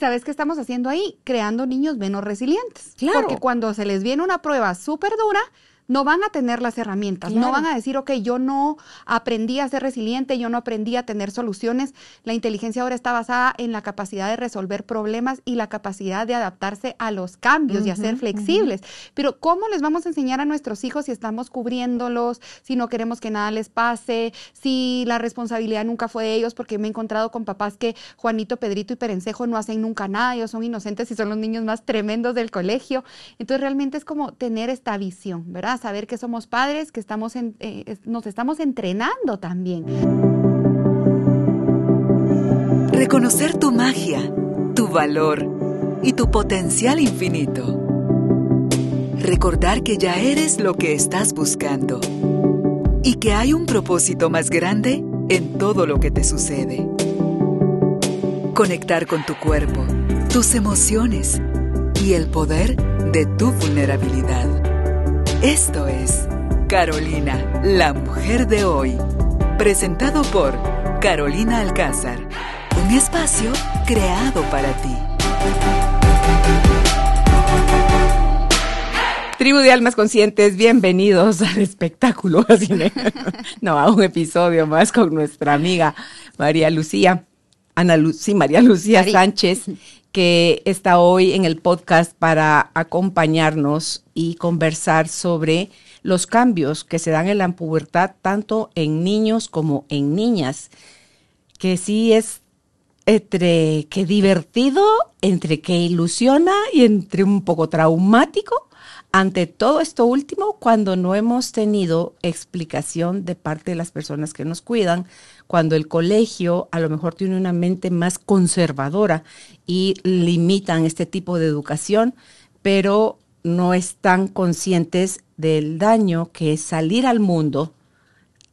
¿Sabes qué estamos haciendo ahí? Creando niños menos resilientes. Claro. Porque cuando se les viene una prueba súper dura, no van a tener las herramientas, Claro. no van a decir, ok, yo no aprendí a ser resiliente, yo no aprendí a tener soluciones. La inteligencia ahora está basada en la capacidad de resolver problemas y la capacidad de adaptarse a los cambios y a ser flexibles. Pero ¿cómo les vamos a enseñar a nuestros hijos si estamos cubriéndolos, si no queremos que nada les pase, si la responsabilidad nunca fue de ellos? Porque me he encontrado con papás que Juanito, Pedrito y Perencejo no hacen nunca nada, ellos son inocentes y son los niños más tremendos del colegio. Entonces realmente es como tener esta visión, ¿verdad? Saber que somos padres, que estamos nos estamos entrenando también. Reconocer tu magia, tu valor y tu potencial infinito. Recordar que ya eres lo que estás buscando y que hay un propósito más grande en todo lo que te sucede. Conectar con tu cuerpo, tus emociones y el poder de tu vulnerabilidad. Esto es Carolina, la mujer de hoy. Presentado por Carolina Alcázar. Un espacio creado para ti. Tribu de Almas Conscientes, bienvenidos al espectáculo. No, a un episodio más con nuestra amiga María Lucía. María Lucía Sánchez, que está hoy en el podcast para acompañarnos y conversar sobre los cambios que se dan en la pubertad, tanto en niños como en niñas, que sí es entre que divertido, entre que ilusiona y entre un poco traumático. Ante todo esto último, cuando no hemos tenido explicación de parte de las personas que nos cuidan, cuando el colegio a lo mejor tiene una mente más conservadora y limitan este tipo de educación, pero no están conscientes del daño que es salir al mundo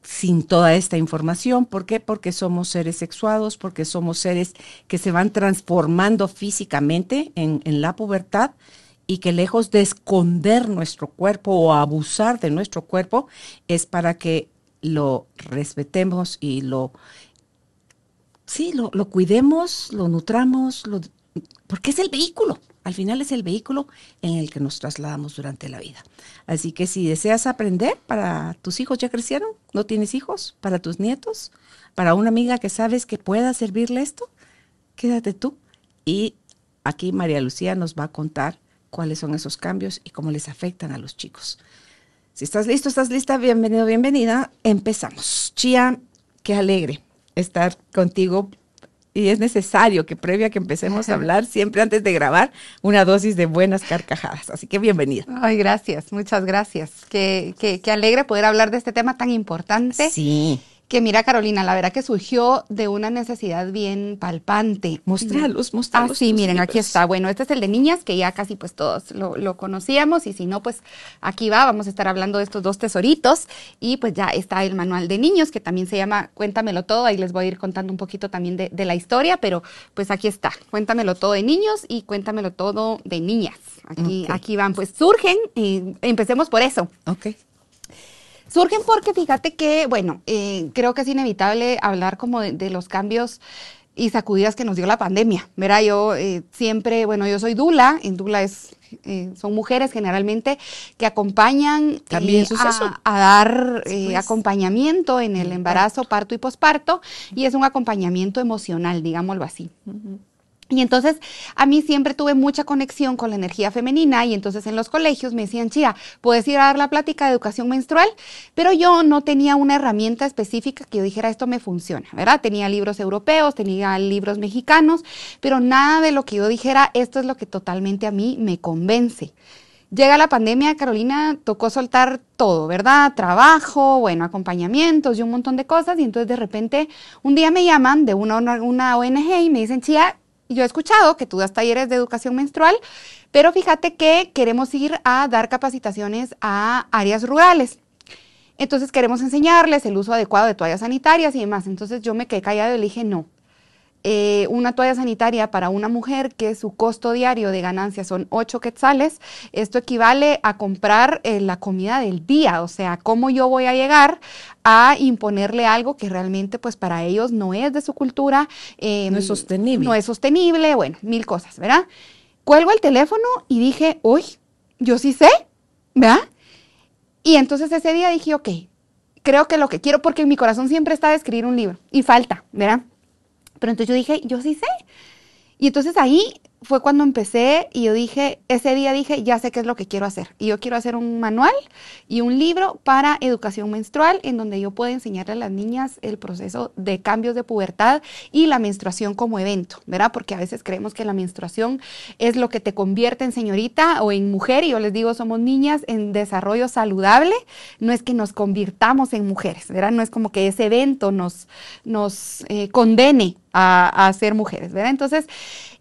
sin toda esta información. ¿Por qué? Porque somos seres sexuados, porque somos seres que se van transformando físicamente en la pubertad, y que lejos de esconder nuestro cuerpo o abusar de nuestro cuerpo, es para que lo respetemos y lo cuidemos, lo nutramos, porque es el vehículo. Al final es el vehículo en el que nos trasladamos durante la vida. Así que si deseas aprender, para tus hijos ya crecieron, no tienes hijos, para tus nietos, para una amiga que sabes que pueda servirle esto, quédate tú. Y aquí María Lucía nos va a contar cuáles son esos cambios y cómo les afectan a los chicos. Si estás listo, estás lista, bienvenido, bienvenida. Empezamos. Chía, qué alegre estar contigo. Y es necesario que previo a que empecemos a hablar, siempre antes de grabar, una dosis de buenas carcajadas. Así que bienvenida. Ay, gracias, muchas gracias. Qué alegre poder hablar de este tema tan importante. Sí. Que mira, Carolina, la verdad que surgió de una necesidad bien palpante. Mostralos. Ah, sí, miren, libros. aquí está. Bueno, este es el de niñas, que ya casi pues todos lo conocíamos, y si no, pues aquí vamos a estar hablando de estos dos tesoritos, y pues ya está el manual de niños, que también se llama Cuéntamelo Todo. Ahí les voy a ir contando un poquito también de la historia, pero pues aquí está, Cuéntamelo Todo de niños y Cuéntamelo Todo de niñas. Aquí van, pues surgen, y empecemos por eso. Ok. Surgen porque fíjate que, bueno, creo que es inevitable hablar como de los cambios y sacudidas que nos dio la pandemia. Verá, yo siempre, bueno, yo soy dula, en dula son mujeres generalmente que acompañan a dar acompañamiento en el embarazo, parto y posparto, y es un acompañamiento emocional, digámoslo así. Y entonces a mí siempre tuve mucha conexión con la energía femenina, y entonces en los colegios me decían, Chía, ¿puedes ir a dar la plática de educación menstrual? Pero yo no tenía una herramienta específica que yo dijera, esto me funciona, ¿verdad? Tenía libros europeos, tenía libros mexicanos, pero nada de lo que yo dijera, esto es lo que totalmente a mí me convence. Llega la pandemia, Carolina, tocó soltar todo, ¿verdad? Trabajo, bueno, acompañamientos y un montón de cosas, y entonces de repente un día me llaman de una ONG y me dicen, Chía, yo he escuchado que tú das talleres de educación menstrual, pero fíjate que queremos ir a dar capacitaciones a áreas rurales. Entonces queremos enseñarles el uso adecuado de toallas sanitarias y demás. Entonces yo me quedé callada y le dije, no, una toalla sanitaria para una mujer que su costo diario de ganancia son 8 quetzales, esto equivale a comprar la comida del día, o sea, ¿cómo yo voy a llegar a imponerle algo que realmente pues para ellos no es de su cultura? No es sostenible. No es sostenible, bueno, mil cosas, ¿verdad? Cuelgo el teléfono y dije, uy, yo sí sé, ¿verdad? Y entonces ese día dije, ok, creo que lo que quiero, porque en mi corazón siempre está de escribir un libro, y falta, ¿verdad? Pero entonces yo dije, yo sí sé. Y entonces ahí fue cuando empecé y yo dije, ese día dije, ya sé qué es lo que quiero hacer. Y yo quiero hacer un manual y un libro para educación menstrual en donde yo pueda enseñarle a las niñas el proceso de cambios de pubertad y la menstruación como evento, ¿verdad? Porque a veces creemos que la menstruación es lo que te convierte en señorita o en mujer, y yo les digo, somos niñas en desarrollo saludable, no es que nos convirtamos en mujeres, ¿verdad? No es como que ese evento nos condene a ser mujeres, ¿verdad? Entonces,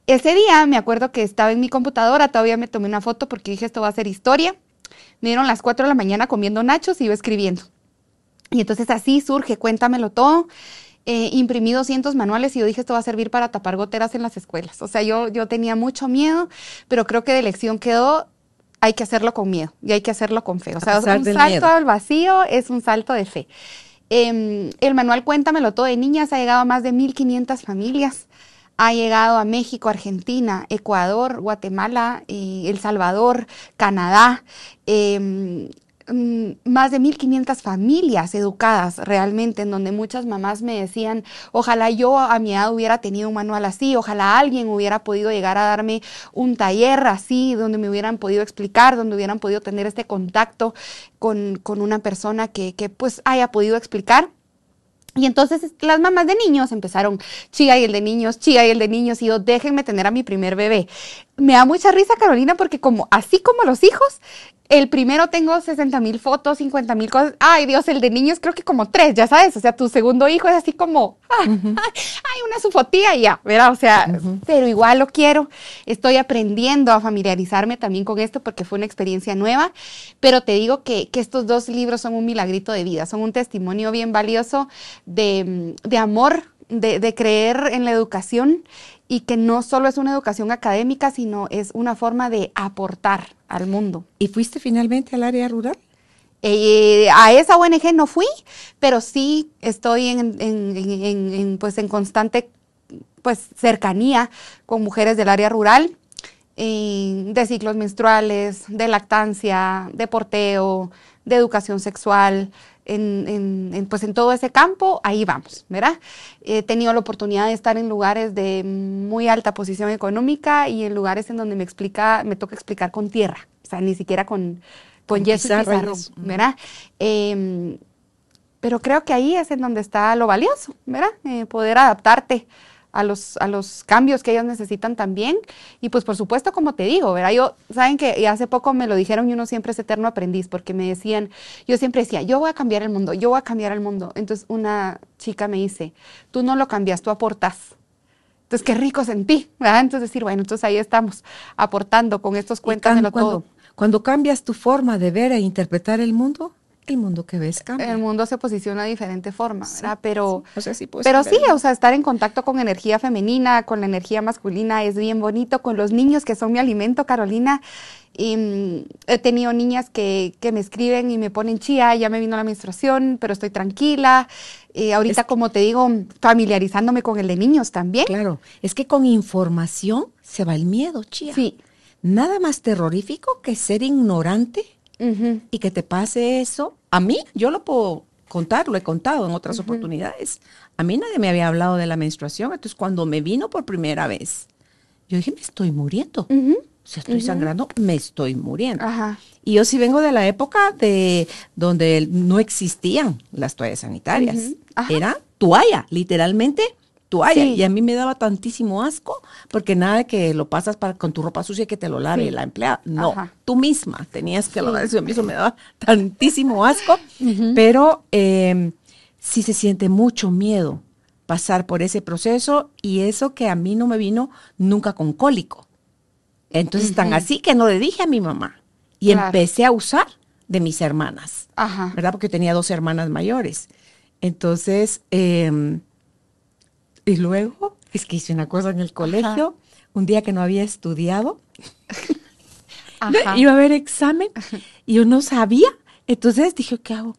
ese día me acuerdo que estaba en mi computadora, todavía me tomé una foto porque dije, esto va a ser historia. Me dieron las 4 de la mañana comiendo nachos y yo escribiendo. Y entonces así surge, cuéntamelo todo. Imprimí 200 manuales y yo dije, esto va a servir para tapar goteras en las escuelas. O sea, yo tenía mucho miedo, pero creo que de lección quedó, hay que hacerlo con miedo y hay que hacerlo con fe. O sea, un salto al vacío es un salto de fe. El manual Cuéntamelo Todo de Niñas ha llegado a más de 1,500 familias. Ha llegado a México, Argentina, Ecuador, Guatemala, El Salvador, Canadá, más de 1,500 familias educadas realmente, en donde muchas mamás me decían, ojalá yo a mi edad hubiera tenido un manual así, ojalá alguien hubiera podido llegar a darme un taller así, donde me hubieran podido explicar, donde hubieran podido tener este contacto con una persona que pues haya podido explicar. Y entonces las mamás de niños empezaron, chiga y el de niños, y yo, déjenme tener a mi primer bebé. Me da mucha risa, Carolina, porque así como los hijos, el primero tengo 60,000 fotos, 50,000 cosas. Ay, Dios, el de niños creo que como 3, ya sabes. O sea, tu segundo hijo es así como, ay, una su fotía y ya, ¿verdad? O sea, pero igual lo quiero. Estoy aprendiendo a familiarizarme también con esto porque fue una experiencia nueva. Pero te digo que estos 2 libros son un milagrito de vida, son un testimonio bien valioso de amor, de creer en la educación, y que no solo es una educación académica, sino es una forma de aportar al mundo. ¿Y fuiste finalmente al área rural? A esa ONG no fui, pero sí estoy pues en constante pues cercanía con mujeres del área rural, de ciclos menstruales, de lactancia, de porteo, de educación sexual. Pues en todo ese campo, ahí vamos, ¿verdad? He tenido la oportunidad de estar en lugares de muy alta posición económica y en lugares en donde me toca explicar con tierra, o sea, ni siquiera con yeso y pizarrón, ¿verdad? Pero creo que ahí es en donde está lo valioso, ¿verdad? Poder adaptarte a los cambios que ellos necesitan también. Y pues por supuesto, como te digo, ¿verdad? Saben que hace poco me lo dijeron y uno siempre es eterno aprendiz, porque me decían, yo siempre decía, yo voy a cambiar el mundo, yo voy a cambiar el mundo. Entonces una chica me dice, tú no lo cambias, tú aportas. Entonces qué rico sentí, ¿verdad? Entonces decir, bueno, entonces ahí estamos, aportando con estos Cuéntamelo Todo. Cuando cambias tu forma de ver e interpretar el mundo que ves cambia. El mundo se posiciona de diferente forma, ¿verdad? Sí, pero sí. O sea, sí, o sea, estar en contacto con energía femenina, con la energía masculina es bien bonito, con los niños que son mi alimento, Carolina. He tenido niñas que me escriben y me ponen, chía, ya me vino la menstruación, pero estoy tranquila. Ahorita, como te digo, familiarizándome con el de niños también. Claro, es que con información se va el miedo, chía. Sí. Nada más terrorífico que ser ignorante y que te pase eso. A mí, yo lo puedo contar, lo he contado en otras oportunidades. A mí nadie me había hablado de la menstruación, entonces cuando me vino por primera vez, yo dije, me estoy muriendo. O sea, estoy sangrando, me estoy muriendo. Ajá. Y yo sí vengo de la época de donde no existían las toallas sanitarias. Era toalla, literalmente toalla. Sí. Y a mí me daba tantísimo asco, porque nada de que lo pasas con tu ropa sucia y que te lo lave la empleada. No, tú misma tenías que lavar eso. A mí eso me daba tantísimo asco, pero sí se siente mucho miedo pasar por ese proceso, y eso que a mí no me vino nunca con cólico. Entonces, tan así que no le dije a mi mamá. Y empecé a usar de mis hermanas, ¿verdad? Porque tenía 2 hermanas mayores. Entonces, y luego Es que hice una cosa en el colegio, un día que no había estudiado, iba a haber examen y yo no sabía. Entonces dije, ¿qué hago?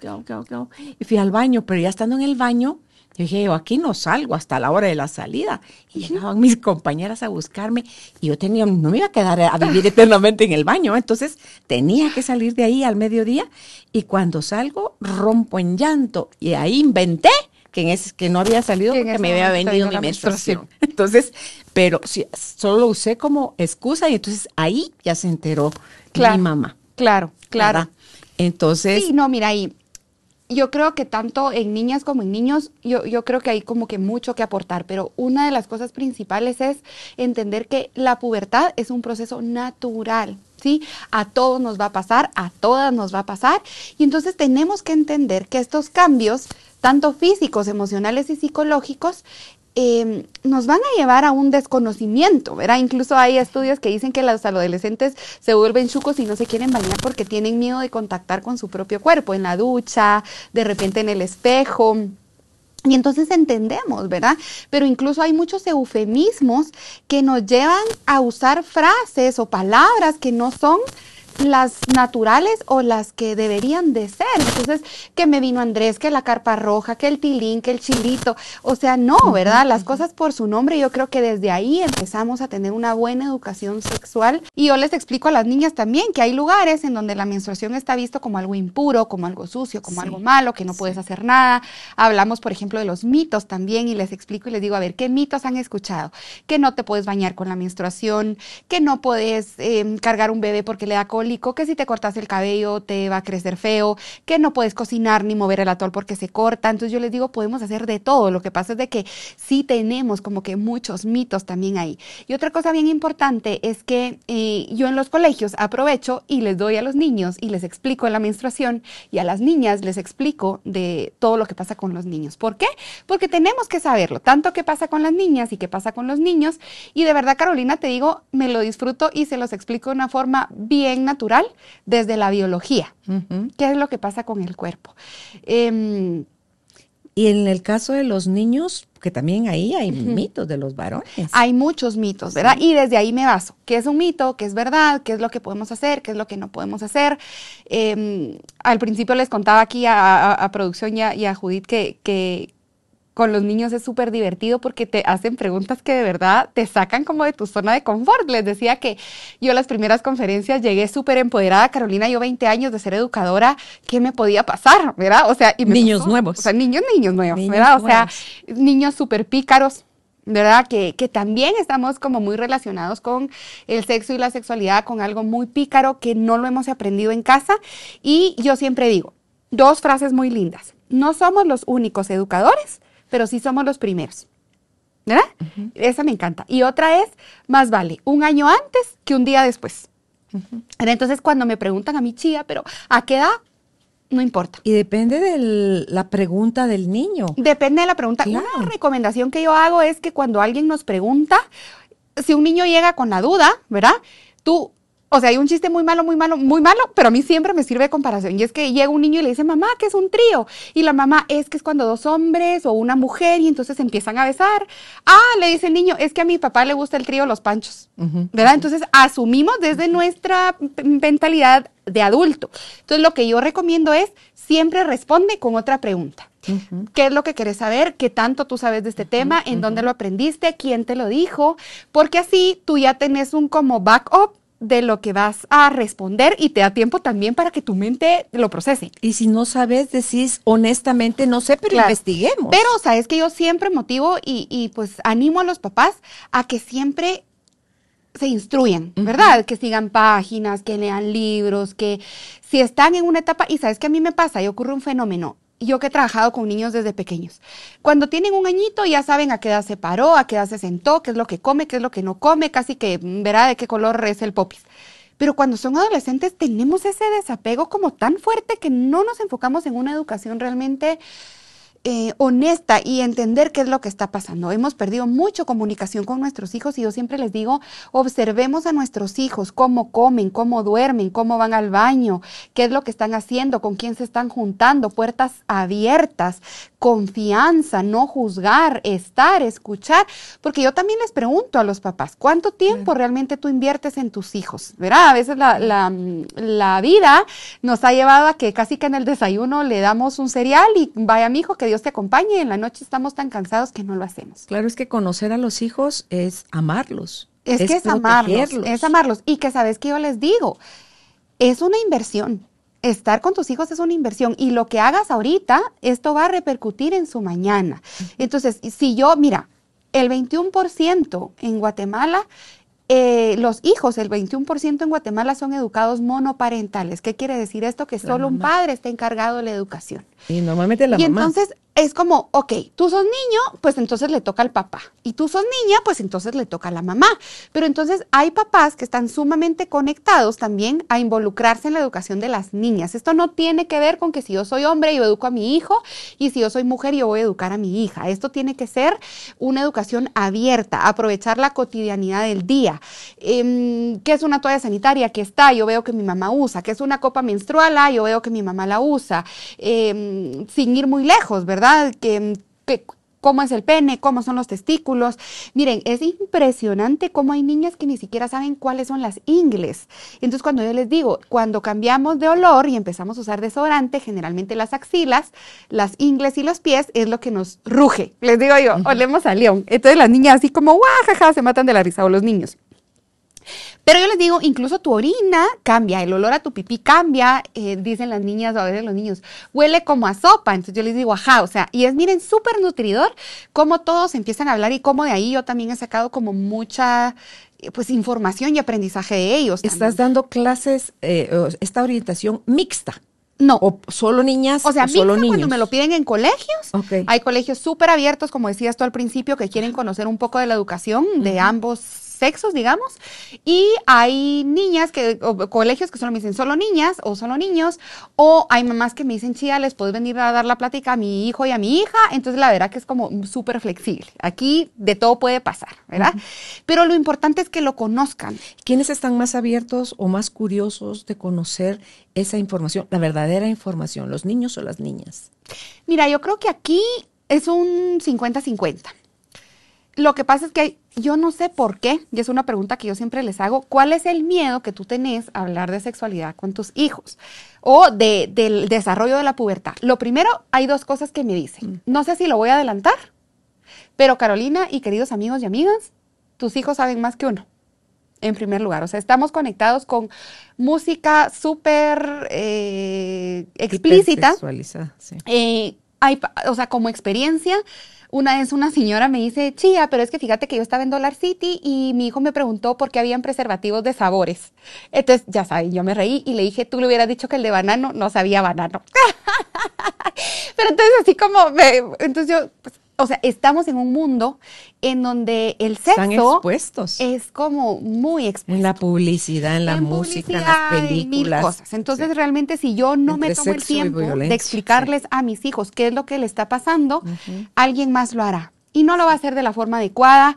Y fui al baño, pero ya estando en el baño, yo dije, yo aquí no salgo hasta la hora de la salida. Y llegaban mis compañeras a buscarme y yo no me iba a quedar a vivir eternamente en el baño. Entonces tenía que salir de ahí al mediodía y cuando salgo rompo en llanto. Y ahí inventé que no había salido porque me había venido mi menstruación. Entonces, pero sí, solo lo usé como excusa y entonces ahí ya se enteró mi mamá. Claro. ¿Verdad? Entonces. Sí, no, mira, ahí yo creo que tanto en niñas como en niños, yo creo que hay como que mucho que aportar, pero una de las cosas principales es entender que la pubertad es un proceso natural, ¿sí? A todos nos va a pasar, a todas nos va a pasar, y entonces tenemos que entender que estos cambios, tanto físicos, emocionales y psicológicos, nos van a llevar a un desconocimiento, ¿verdad? Incluso hay estudios que dicen que los adolescentes se vuelven chucos y no se quieren bañar porque tienen miedo de contactar con su propio cuerpo, en la ducha, de repente en el espejo. Y entonces entendemos, ¿verdad? Pero incluso hay muchos eufemismos que nos llevan a usar frases o palabras que no son las naturales o las que deberían de ser. Entonces, que me vino Andrés, que la carpa roja, que el tilín, que el chilito. O sea, no, ¿verdad? Las cosas por su nombre. Yo creo que desde ahí empezamos a tener una buena educación sexual. Y yo les explico a las niñas también que hay lugares en donde la menstruación está visto como algo impuro, como algo sucio, como algo malo, que no puedes hacer nada. Hablamos, por ejemplo, de los mitos también y les explico y les digo, a ver, ¿qué mitos han escuchado? Que no te puedes bañar con la menstruación, que no puedes cargar un bebé porque le da cólica, que si te cortas el cabello te va a crecer feo, que no puedes cocinar ni mover el atol porque se corta. Entonces yo les digo, podemos hacer de todo. Lo que pasa es de que sí tenemos como que muchos mitos también ahí. Y otra cosa bien importante es que yo en los colegios aprovecho y les doy a los niños y les explico de la menstruación y a las niñas les explico de todo lo que pasa con los niños. ¿Por qué? Porque tenemos que saberlo, tanto qué pasa con las niñas y qué pasa con los niños. Y de verdad, Carolina, te digo, me lo disfruto y se los explico de una forma bien natural desde la biología. ¿Qué es lo que pasa con el cuerpo? Y en el caso de los niños, que también ahí hay mitos de los varones. Hay muchos mitos, ¿verdad? Sí. Y desde ahí me baso. ¿Qué es un mito? ¿Qué es verdad? ¿Qué es lo que podemos hacer? ¿Qué es lo que no podemos hacer? Al principio les contaba aquí a producción y a Judith que con los niños es súper divertido porque te hacen preguntas que de verdad te sacan como de tu zona de confort. Les decía que yo a las primeras conferencias llegué súper empoderada. Carolina, yo 20 años de ser educadora, ¿qué me podía pasar? ¿Verdad? O sea, y niños nuevos. O sea, niños nuevos, ¿verdad? O sea, niños súper pícaros, ¿verdad? Que también estamos como muy relacionados con el sexo y la sexualidad, con algo muy pícaro que no lo hemos aprendido en casa. Y yo siempre digo, dos frases muy lindas. No somos los únicos educadores, pero sí somos los primeros, ¿verdad? Esa me encanta. Y otra es, más vale un año antes que un día después. Entonces, cuando me preguntan a mi chía, pero ¿a qué edad? No importa. Y depende de la pregunta del niño. Depende de la pregunta. Claro. Una recomendación que yo hago es que cuando alguien nos pregunta, si un niño llega con la duda, ¿verdad? O sea, hay un chiste muy malo, pero a mí siempre me sirve de comparación. Y es que llega un niño y le dice, mamá, ¿qué es un trío? Y la mamá, es que es cuando dos hombres o una mujer y entonces se empiezan a besar. Le dice el niño, es que a mi papá le gusta el trío Los Panchos, ¿verdad? Entonces, asumimos desde nuestra mentalidad de adulto. Entonces, lo que yo recomiendo es, siempre responde con otra pregunta. ¿Qué es lo que querés saber? ¿Qué tanto tú sabes de este tema? ¿En dónde lo aprendiste? ¿Quién te lo dijo? Porque así tú ya tenés un como backup de lo que vas a responder y te da tiempo también para que tu mente lo procese. Y si no sabes, decís honestamente, no sé, pero investiguemos. Pero, sabes que yo siempre motivo y pues animo a los papás a que siempre se instruyan, ¿verdad? Que sigan páginas, que lean libros, que si están en una etapa, y sabes que a mí me pasa, y ocurre un fenómeno. Yo que he trabajado con niños desde pequeños. Cuando tienen un añito ya saben a qué edad se paró, a qué edad se sentó, qué es lo que come, qué es lo que no come, casi que verá de qué color es el popis. Pero cuando son adolescentes tenemos ese desapego como tan fuerte que no nos enfocamos en una educación realmente honesta y entender qué es lo que está pasando. Hemos perdido mucho comunicación con nuestros hijos y yo siempre les digo, observemos a nuestros hijos, cómo comen, cómo duermen, cómo van al baño, qué es lo que están haciendo, con quién se están juntando, puertas abiertas, confianza, no juzgar, estar, escuchar, porque yo también les pregunto a los papás, ¿cuánto tiempo realmente tú inviertes en tus hijos? ¿Verdad? A veces la vida nos ha llevado a que casi que en el desayuno le damos un cereal y vaya mi hijo, que Dios te acompañe, y en la noche estamos tan cansados que no lo hacemos. Claro, es que conocer a los hijos es amarlos. Es que es amarlos. Y que sabes que yo les digo, es una inversión. Estar con tus hijos es una inversión y lo que hagas ahorita, esto va a repercutir en su mañana. Entonces, si yo, mira, el 21% en Guatemala, los hijos, el 21% en Guatemala son educados monoparentales. ¿Qué quiere decir esto? Que solo un padre está encargado de la educación. Y normalmente la mamá. Y entonces es como, ok, tú sos niño, pues entonces le toca al papá. Y tú sos niña, pues entonces le toca a la mamá. Pero entonces hay papás que están sumamente conectados también a involucrarse en la educación de las niñas. Esto no tiene que ver con que si yo soy hombre, yo educo a mi hijo, y si yo soy mujer, yo voy a educar a mi hija. Esto tiene que ser una educación abierta, aprovechar la cotidianidad del día. ¿Qué es una toalla sanitaria? Aquí está, yo veo que mi mamá usa. ¿Qué es una copa menstrual? Yo veo que mi mamá la usa. Sin ir muy lejos, ¿verdad? ¿Cómo es el pene? ¿Cómo son los testículos? Miren, es impresionante cómo hay niñas que ni siquiera saben cuáles son las ingles. Entonces, cuando yo les digo, cuando cambiamos de olor y empezamos a usar desodorante, generalmente las axilas, las ingles y los pies es lo que nos ruge. Les digo yo, olemos a león. Entonces, las niñas así como, guajaja, se matan de la risa, o los niños. Pero yo les digo, incluso tu orina cambia, el olor a tu pipí cambia, dicen las niñas o a veces los niños, huele como a sopa. Entonces yo les digo, ajá, o sea, y es, miren, súper nutridor cómo todos empiezan a hablar y cómo de ahí yo también he sacado como mucha, pues, información y aprendizaje de ellos. ¿Estás dando clases, esta orientación mixta? No. ¿O solo niñas o sea, solo niños? Cuando me lo piden en colegios, okay. Hay colegios súper abiertos, como decías tú al principio, que quieren conocer un poco de la educación de ambos sexos, digamos, y hay niñas o colegios que solo me dicen solo niñas o solo niños, o hay mamás que me dicen, chía, les puedes venir a dar la plática a mi hijo y a mi hija. Entonces la verdad que es como súper flexible. Aquí de todo puede pasar, ¿verdad? Pero lo importante es que lo conozcan. ¿Quiénes están más abiertos o más curiosos de conocer esa información, la verdadera información, los niños o las niñas? Mira, yo creo que aquí es un 50-50. Lo que pasa es que yo no sé por qué, y es una pregunta que yo siempre les hago, ¿cuál es el miedo que tú tenés a hablar de sexualidad con tus hijos o del desarrollo de la pubertad? Lo primero, hay dos cosas que me dicen. No sé si lo voy a adelantar, pero Carolina y queridos amigos y amigas, tus hijos saben más que uno, en primer lugar. O sea, estamos conectados con música súper explícita. Sexualizada, sí. O sea, como experiencia, una vez una señora me dice, chía, pero es que fíjate que yo estaba en Dollar City y mi hijo me preguntó por qué habían preservativos de sabores. Entonces, ya saben, yo me reí y le dije, tú le hubieras dicho que el de banano no sabía banano. Pero entonces así como, entonces yo, pues, o sea, estamos en un mundo en donde el sexo están expuestos. Es como muy expuesto. En la publicidad, en la música, en las películas. En mil cosas. Entonces, realmente, si yo no me tomo el tiempo de explicarles a mis hijos qué es lo que le está pasando, alguien más lo hará. Y no lo va a hacer de la forma adecuada.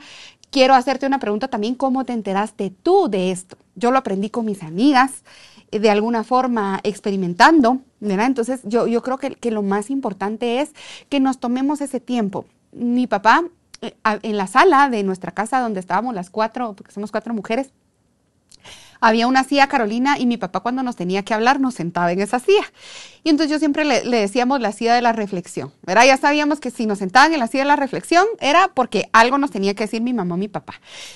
Quiero hacerte una pregunta también, ¿cómo te enteraste tú de esto? Yo lo aprendí con mis amigas, de alguna forma experimentando, ¿verdad? Entonces, yo creo que lo más importante es que nos tomemos ese tiempo. Mi papá, en la sala de nuestra casa donde estábamos las 4, porque somos 4 mujeres, había una silla, Carolina, y mi papá cuando nos tenía que hablar nos sentaba en esa silla. Y entonces yo siempre le decíamos la silla de la reflexión, ¿verdad? Ya sabíamos que si nos sentaban en la silla de la reflexión era porque algo nos tenía que decir mi mamá o mi papá.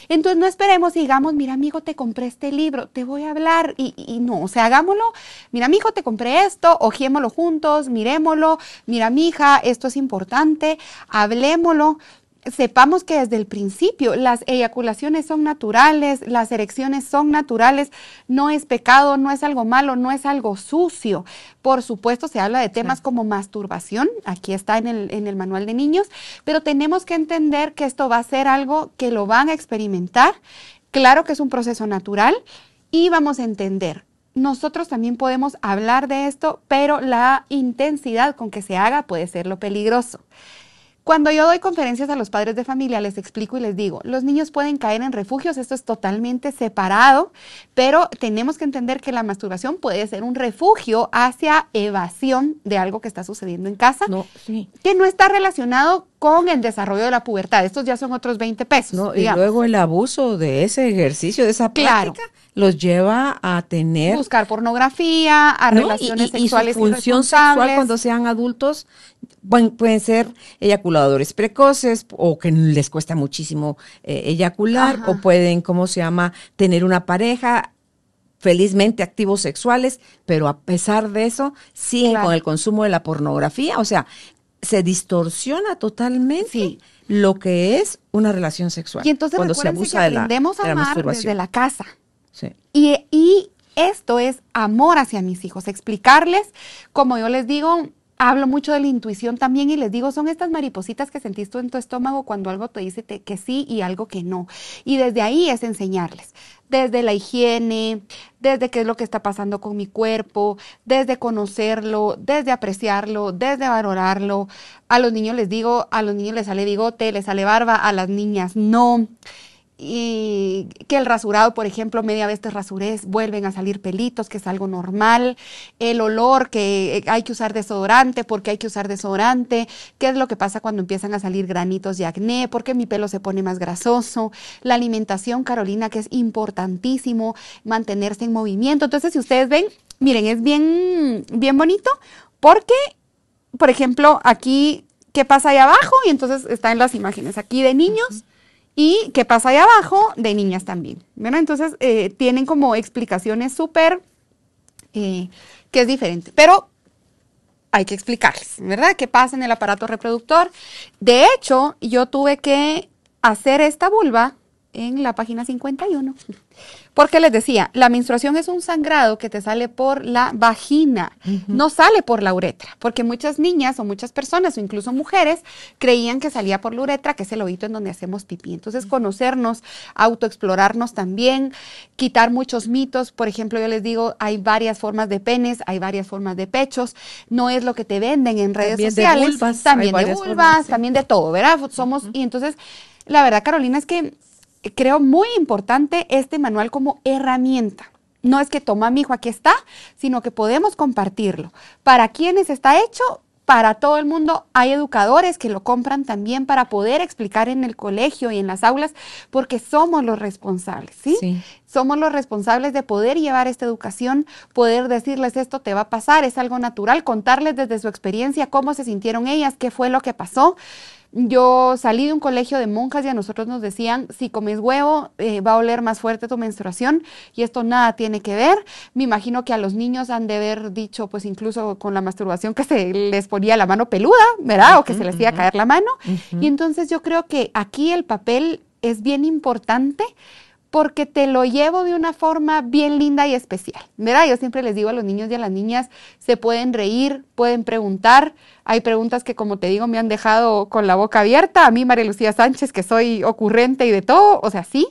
Entonces no esperemos y digamos, mira, amigo, te compré este libro, te voy a hablar. Y no, o sea, hagámoslo. Mira, mijo, te compré esto, hojeémoslo juntos, mirémoslo. Mira, mija, esto es importante, hablémoslo. Sepamos que desde el principio las eyaculaciones son naturales, las erecciones son naturales, no es pecado, no es algo malo, no es algo sucio. Por supuesto, se habla de temas como masturbación, aquí está en el manual de niños, pero tenemos que entender que esto va a ser algo que lo van a experimentar. Claro que es un proceso natural y vamos a entender. nosotros también podemos hablar de esto, pero la intensidad con que se haga puede ser lo peligroso. Cuando yo doy conferencias a los padres de familia, les explico y les digo, los niños pueden caer en refugios, esto es totalmente separado, pero tenemos que entender que la masturbación puede ser un refugio hacia evasión de algo que está sucediendo en casa, que no está relacionado con el desarrollo de la pubertad. Estos ya son otros 20 pesos. No, y luego el abuso de ese ejercicio, de esa práctica, los lleva a tener... buscar pornografía, a relaciones sexuales y su función sexual cuando sean adultos pueden ser eyaculadores precoces o que les cuesta muchísimo eyacular. Ajá. O pueden, tener una pareja felizmente activos sexuales, pero a pesar de eso siguen con el consumo de la pornografía. O sea, se distorsiona totalmente lo que es una relación sexual. Y entonces cuando se abusa que aprendemos a amar desde la casa. Sí. Y esto es amor hacia mis hijos, explicarles, como yo les digo, hablo mucho de la intuición también y les digo, son estas maripositas que sentís tú en tu estómago cuando algo te dice que sí y algo que no. Y desde ahí es enseñarles, desde la higiene, desde qué es lo que está pasando con mi cuerpo, desde conocerlo, desde apreciarlo, desde valorarlo. A los niños les digo, a los niños les sale bigote, les sale barba, a las niñas no. Y que el rasurado, por ejemplo, media vez te rasures, vuelven a salir pelitos, que es algo normal. El olor, que hay que usar desodorante, porque hay que usar desodorante. ¿Qué es lo que pasa cuando empiezan a salir granitos de acné? ¿Por qué mi pelo se pone más grasoso? La alimentación, Carolina, que es importantísimo, mantenerse en movimiento. Entonces, si ustedes ven, miren, es bien bonito, porque, por ejemplo, aquí, ¿qué pasa ahí abajo? Y entonces está en las imágenes aquí de niños. Y qué pasa ahí abajo de niñas también, ¿verdad? Entonces, tienen como explicaciones súper, que es diferente. Pero hay que explicarles, ¿verdad? ¿Qué pasa en el aparato reproductor? De hecho, yo tuve que hacer esta vulva en la página 51. Porque les decía, la menstruación es un sangrado que te sale por la vagina, no sale por la uretra, porque muchas niñas o muchas personas o incluso mujeres creían que salía por la uretra, que es el ovito en donde hacemos pipí. Entonces, conocernos, autoexplorarnos también, quitar muchos mitos. Por ejemplo, yo les digo, hay varias formas de penes, hay varias formas de pechos, no es lo que te venden en redes sociales. De vulvas, también de vulvas, formas, también de todo, ¿verdad? Y entonces, la verdad, Carolina, es que creo muy importante este manual como herramienta. No es que toma mi hijo, aquí está, sino que podemos compartirlo. ¿Para quiénes está hecho? Para todo el mundo. Hay educadores que lo compran también para poder explicar en el colegio y en las aulas, porque somos los responsables, ¿sí? Sí. Somos los responsables de poder llevar esta educación, poder decirles esto te va a pasar, es algo natural, contarles desde su experiencia cómo se sintieron ellas, qué fue lo que pasó. Yo salí de un colegio de monjas y a nosotros nos decían, si comes huevo, va a oler más fuerte tu menstruación, y esto nada tiene que ver. Me imagino que a los niños han de haber dicho, pues incluso con la masturbación, que se les ponía la mano peluda, ¿verdad? O que se les iba a caer la mano. Y entonces yo creo que aquí el papel es bien importante, porque te lo llevo de una forma bien linda y especial, ¿verdad? Yo siempre les digo a los niños y a las niñas, se pueden reír, pueden preguntar. Hay preguntas que, como te digo, me han dejado con la boca abierta. A mí, María Lucía Sánchez, que soy ocurrente y de todo, o sea, sí.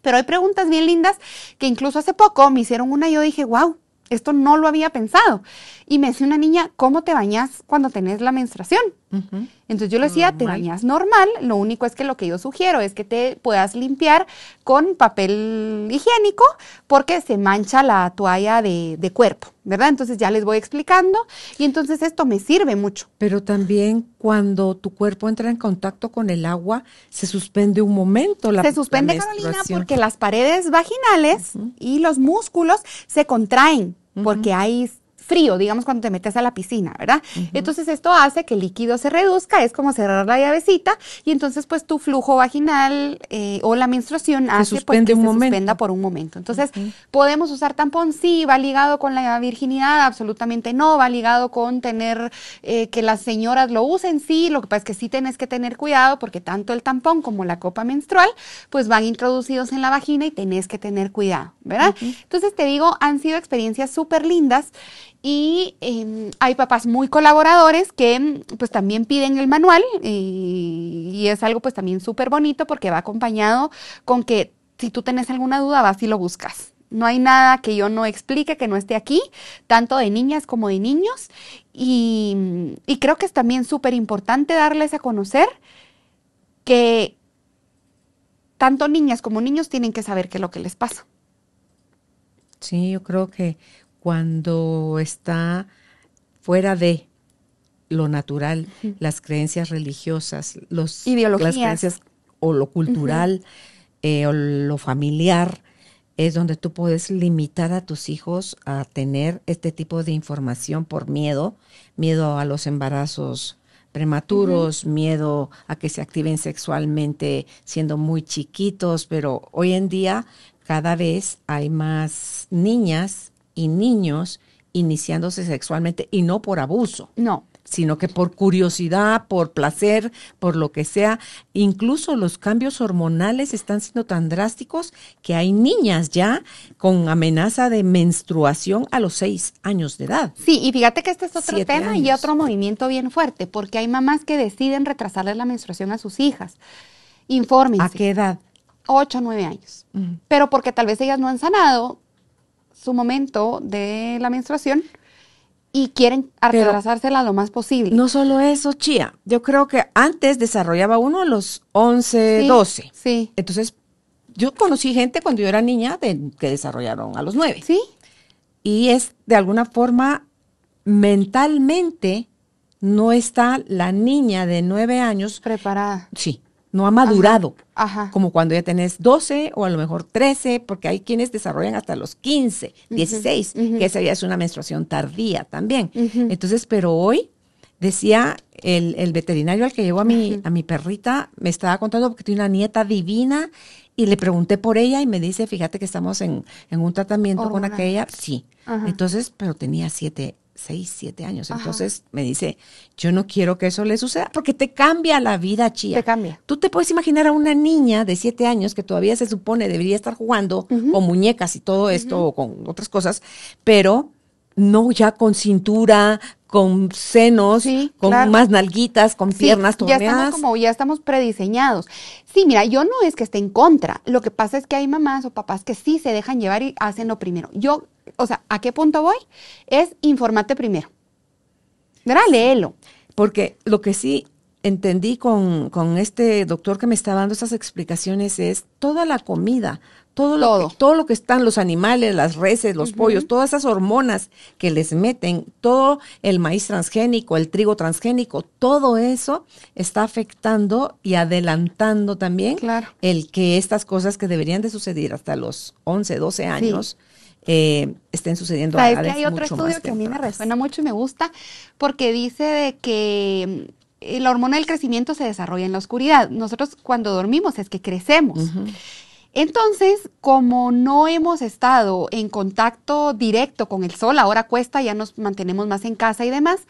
Pero hay preguntas bien lindas que incluso hace poco me hicieron una y yo dije, wow, esto no lo había pensado. Y me decía una niña, ¿cómo te bañas cuando tenés la menstruación? Entonces yo le decía, te bañas normal, lo único es que lo que yo sugiero es que te puedas limpiar con papel higiénico porque se mancha la toalla de cuerpo, ¿verdad? Entonces ya les voy explicando y entonces esto me sirve mucho. Pero también cuando tu cuerpo entra en contacto con el agua, se suspende un momento Se suspende, Carolina, porque las paredes vaginales y los músculos se contraen porque hay frío, digamos, cuando te metes a la piscina, ¿verdad? Entonces esto hace que el líquido se reduzca, es como cerrar la llavecita y entonces pues tu flujo vaginal o la menstruación hace pues, que se suspenda por un momento. Entonces, ¿podemos usar tampón? Sí. ¿Va ligado con la virginidad? Absolutamente no. ¿Va ligado con tener que las señoras lo usen? Sí. Lo que pasa es que sí tienes que tener cuidado porque tanto el tampón como la copa menstrual pues van introducidos en la vagina y tenés que tener cuidado, ¿verdad? Entonces te digo, han sido experiencias súper lindas. Y hay papás muy colaboradores que pues también piden el manual y es algo pues también súper bonito porque va acompañado con que si tú tenés alguna duda vas y lo buscas. No hay nada que yo no explique, que no esté aquí, tanto de niñas como de niños. Y creo que es también súper importante darles a conocer que tanto niñas como niños tienen que saber qué es lo que les pasa. Sí, yo creo que cuando está fuera de lo natural, las creencias religiosas, ideologías, las creencias o lo cultural o lo familiar, es donde tú puedes limitar a tus hijos a tener este tipo de información por miedo a los embarazos prematuros, miedo a que se activen sexualmente siendo muy chiquitos, pero hoy en día cada vez hay más niñas y niños iniciándose sexualmente y no por abuso. No. Sino que por curiosidad, por placer, por lo que sea. Incluso los cambios hormonales están siendo tan drásticos que hay niñas ya con amenaza de menstruación a los 6 años de edad. Sí, y fíjate que este es otro 7 tema y años. otro movimiento bien fuerte, porque hay mamás que deciden retrasarles la menstruación a sus hijas. Infórmense. ¿A qué edad? 8 o 9 años. Pero porque tal vez ellas no han sanado su momento de la menstruación y quieren retrasársela lo más posible. No solo eso, Chía. Yo creo que antes desarrollaba uno a los 11, Sí, 12. sí. Entonces, yo conocí gente cuando yo era niña que desarrollaron a los 9. Sí. Y es de alguna forma mentalmente no está la niña de 9 años Preparada. Sí, no ha madurado. Ajá. Como cuando ya tenés 12 o a lo mejor 13, porque hay quienes desarrollan hasta los 15, 16, que esa ya es una menstruación tardía también. Entonces, pero hoy, decía el veterinario al que llevó a mi perrita, me estaba contando porque tiene una nieta divina y le pregunté por ella y me dice, fíjate que estamos en un tratamiento Hormonal. con aquella. Sí. Ajá. Entonces, pero tenía 6, 7 años. Entonces me dice, yo no quiero que eso le suceda porque te cambia la vida, Chía. Te cambia. Tú te puedes imaginar a una niña de 7 años que todavía se supone debería estar jugando con muñecas y todo esto o con otras cosas, pero no ya con cintura, con senos, Sí, con claro. más nalguitas, con piernas torneadas. Ya estamos prediseñados. Sí, mira, yo no es que esté en contra. Lo que pasa es que hay mamás o papás que sí se dejan llevar y hacen lo primero. Yo, o sea, ¿a qué punto voy? Es informarte primero. ¿Verdad? Léelo. Porque lo que sí entendí con este doctor que me está dando esas explicaciones es toda la comida, todo lo que están los animales, las reses, los pollos, todas esas hormonas que les meten, todo el maíz transgénico, el trigo transgénico, todo eso está afectando y adelantando también el que estas cosas que deberían de suceder hasta los 11, 12 años estén sucediendo. ¿Sabes que hay otro estudio que a mí me resuena mucho y me gusta? Porque dice de que la hormona del crecimiento se desarrolla en la oscuridad. Nosotros cuando dormimos es que crecemos. Entonces, como no hemos estado en contacto directo con el sol, ahora cuesta, ya nos mantenemos más en casa y demás,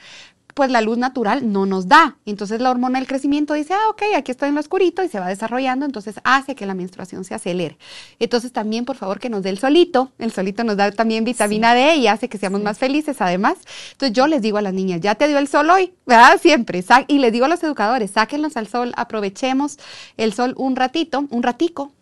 pues la luz natural no nos da. Entonces la hormona del crecimiento dice, ok, aquí estoy en lo oscurito y se va desarrollando, entonces hace que la menstruación se acelere. Entonces también, por favor, que nos dé el solito nos da también vitamina D y hace que seamos más felices además. Entonces yo les digo a las niñas, ya te dio el sol hoy, ¿verdad? Siempre. Y les digo a los educadores, sáquenlos al sol, aprovechemos el sol un ratico,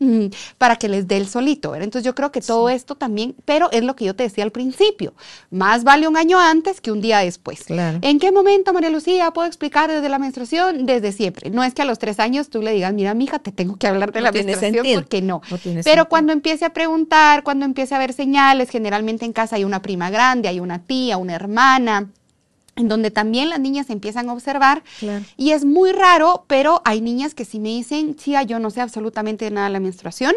para que les dé el solito, ¿verdad? Entonces yo creo que todo esto también, pero es lo que yo te decía al principio, más vale un año antes que un día después. Claro. ¿En qué momento, María Lucía, puedo explicar desde la menstruación? Desde siempre. No es que a los 3 años tú le digas, mira, mija, te tengo que hablar de la menstruación, porque no. Pero cuando empiece a preguntar, cuando empiece a ver señales, generalmente en casa hay una prima grande, hay una tía, una hermana, en donde también las niñas empiezan a observar. Claro. Y es muy raro, pero hay niñas que sí me dicen, Chía, yo no sé absolutamente nada de la menstruación,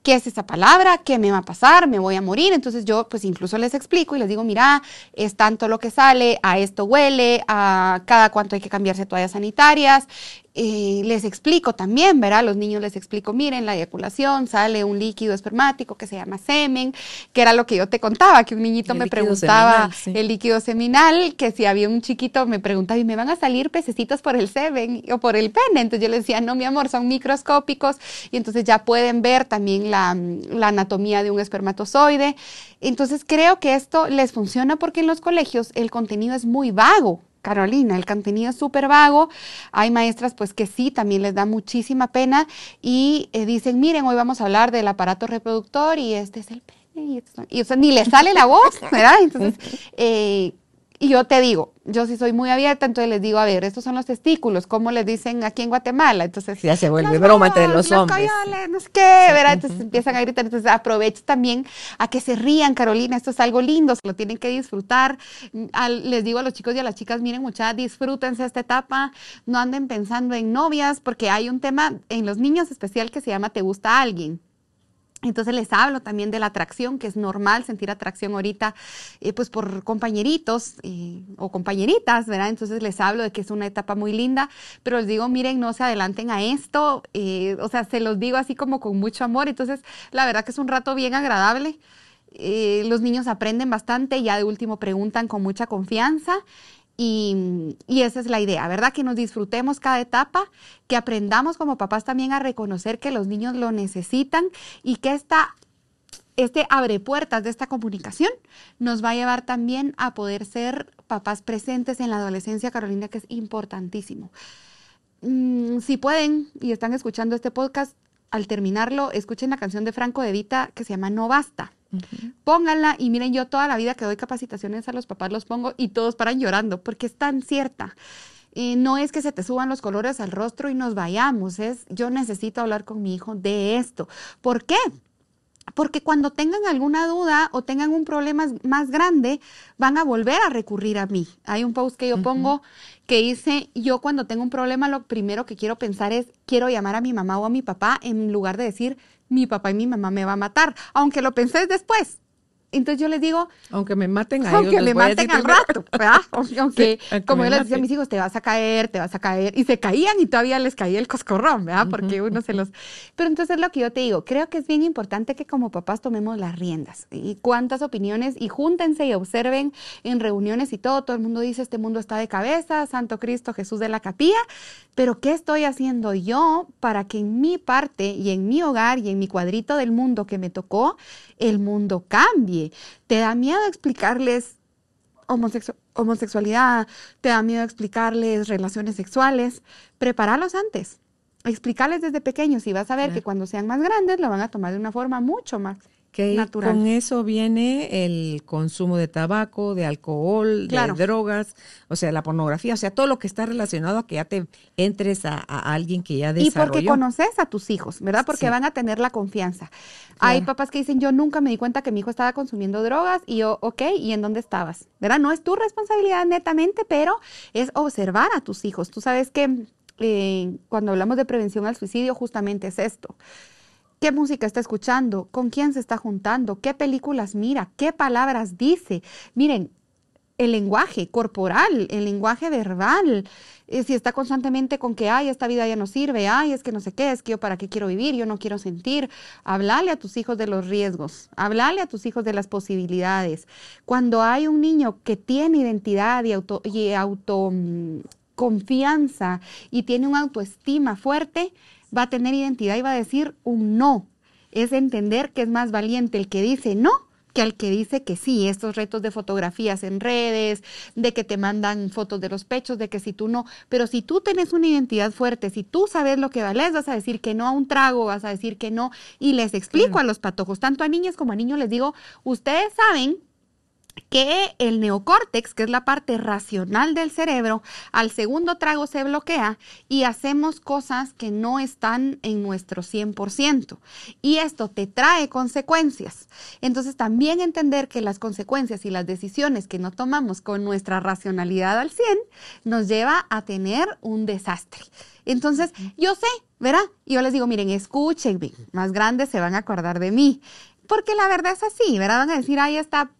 ¿qué es esa palabra? ¿Qué me va a pasar? ¿Me voy a morir? Entonces yo pues incluso les explico y les digo, mira, es tanto lo que sale, a esto huele, a cada cuánto hay que cambiarse toallas sanitarias. Les explico también, ¿verdad? A los niños les explico, miren, la eyaculación, sale un líquido espermático que se llama semen, que era lo que yo te contaba, que un niñito me preguntaba el líquido seminal, que si había un chiquito me preguntaba, ¿y me van a salir pececitos por el semen o por el pene? Entonces yo le decía, no, mi amor, son microscópicos, y entonces ya pueden ver también la anatomía de un espermatozoide. Entonces creo que esto les funciona porque en los colegios el contenido es muy vago. Carolina, el contenido es súper vago. Hay maestras pues que sí, también les da muchísima pena y dicen, miren, hoy vamos a hablar del aparato reproductor y este es el pene. y o sea, ni le sale la voz, ¿verdad? Entonces, y yo te digo, yo sí soy muy abierta, entonces les digo, a ver, estos son los testículos, ¿cómo les dicen aquí en Guatemala? Entonces, ya se vuelve broma entre los hombres. Coyoles, no sé qué, ¿verdad? Entonces empiezan a gritar, entonces aprovecho también a que se rían, Carolina, esto es algo lindo, lo tienen que disfrutar. Les digo a los chicos y a las chicas, miren, muchachas, disfrútense esta etapa, no anden pensando en novias, porque hay un tema en los niños especial que se llama ¿te gusta alguien? Entonces les hablo también de la atracción, que es normal sentir atracción ahorita, pues por compañeritos o compañeritas, ¿verdad? Entonces les hablo de que es una etapa muy linda, pero les digo, miren, no se adelanten a esto, o sea, se los digo así como con mucho amor. Entonces, la verdad que es un rato bien agradable. Los niños aprenden bastante, ya de último preguntan con mucha confianza. Y esa es la idea, ¿verdad? Que nos disfrutemos cada etapa, que aprendamos como papás también a reconocer que los niños lo necesitan y que este abre puertas de esta comunicación nos va a llevar también a poder ser papás presentes en la adolescencia, Carolina, que es importantísimo. Si pueden y están escuchando este podcast, al terminarlo, escuchen la canción de Franco De Vita que se llama No Basta. Pónganla y miren, yo toda la vida que doy capacitaciones a los papás los pongo y todos paran llorando porque es tan cierta. No es que se te suban los colores al rostro y nos vayamos, es yo necesito hablar con mi hijo de esto. ¿Por qué? Porque cuando tengan alguna duda o tengan un problema más grande, van a volver a recurrir a mí. Hay un post que yo pongo que dice, yo cuando tengo un problema lo primero que quiero pensar es, quiero llamar a mi mamá o a mi papá en lugar de decir, mi papá y mi mamá me va a matar, aunque lo pensé después. Entonces yo les digo, aunque me maten a ellos, aunque me maten al rato, ¿verdad? Aunque, sí, como yo les decía a mis hijos, te vas a caer, y se caían y todavía les caía el coscorrón, ¿verdad? Porque uno se los... Pero entonces lo que yo te digo, creo que es bien importante que como papás tomemos las riendas. Y cuántas opiniones, y júntense y observen en reuniones y todo el mundo dice, este mundo está de cabeza, Santo Cristo Jesús de la Capilla, pero ¿qué estoy haciendo yo para que en mi parte y en mi hogar y en mi cuadrito del mundo que me tocó, el mundo cambie? ¿Te da miedo explicarles homosexualidad? ¿Te da miedo explicarles relaciones sexuales? Prepáralos antes. Explicarles desde pequeños y vas a ver que cuando sean más grandes lo van a tomar de una forma mucho más natural. Con eso viene el consumo de tabaco, de alcohol, de drogas, o sea, la pornografía, o sea, todo lo que está relacionado a que ya te entres a alguien que ya desarrolló. Y porque conoces a tus hijos, ¿verdad? Porque van a tener la confianza. Hay papás que dicen, yo nunca me di cuenta que mi hijo estaba consumiendo drogas y yo, ok, ¿y en dónde estabas? ¿Verdad? No es tu responsabilidad netamente, pero es observar a tus hijos. Tú sabes que cuando hablamos de prevención al suicidio, justamente es esto. ¿Qué música está escuchando? ¿Con quién se está juntando? ¿Qué películas mira? ¿Qué palabras dice? Miren, el lenguaje corporal, el lenguaje verbal, si está constantemente con que, ay, esta vida ya no sirve, ay, es que no sé qué, es que yo para qué quiero vivir, yo no quiero sentir. Háblale a tus hijos de los riesgos, háblale a tus hijos de las posibilidades. Cuando hay un niño que tiene identidad y confianza y tiene una autoestima fuerte, va a tener identidad y va a decir un no. Es entender que es más valiente el que dice no que el que dice que sí. Estos retos de fotografías en redes, de que te mandan fotos de los pechos, de que si tú no. Pero si tú tienes una identidad fuerte, si tú sabes lo que vales, vas a decir que no a un trago, vas a decir que no. Y les explico a los patojos, tanto a niñas como a niños, les digo, ustedes saben que el neocórtex, que es la parte racional del cerebro, al segundo trago se bloquea y hacemos cosas que no están en nuestro 100%. Y esto te trae consecuencias. Entonces también entender que las consecuencias y las decisiones que no tomamos con nuestra racionalidad al 100 nos lleva a tener un desastre. Entonces, yo sé, ¿verdad? Yo les digo, miren, escúchenme, más grandes se van a acordar de mí. Porque la verdad es así, ¿verdad? Van a decir, ahí está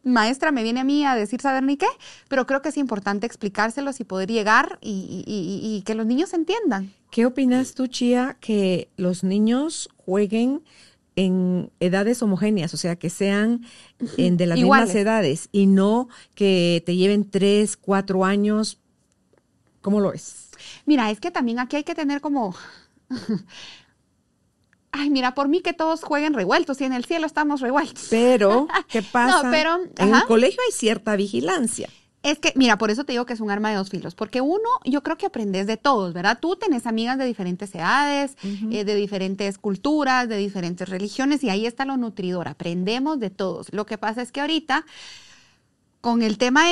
maestra me viene a mí a decir saber ni qué, pero creo que es importante explicárselos y poder llegar y que los niños entiendan. ¿Qué opinas tú, Chía, que los niños jueguen en edades homogéneas, o sea, que sean de las iguales, mismas edades y no que te lleven 3, 4 años? ¿Cómo lo es? Mira, es que también aquí hay que tener como... Ay, mira, por mí que todos jueguen revueltos y en el cielo estamos revueltos. Pero, ¿qué pasa? No, pero, en el colegio hay cierta vigilancia. Es que, mira, por eso te digo que es un arma de dos filos, porque uno, yo creo que aprendes de todos, ¿verdad? Tú tenés amigas de diferentes edades, de diferentes culturas, de diferentes religiones, y ahí está lo nutridor, aprendemos de todos. Lo que pasa es que ahorita, con el tema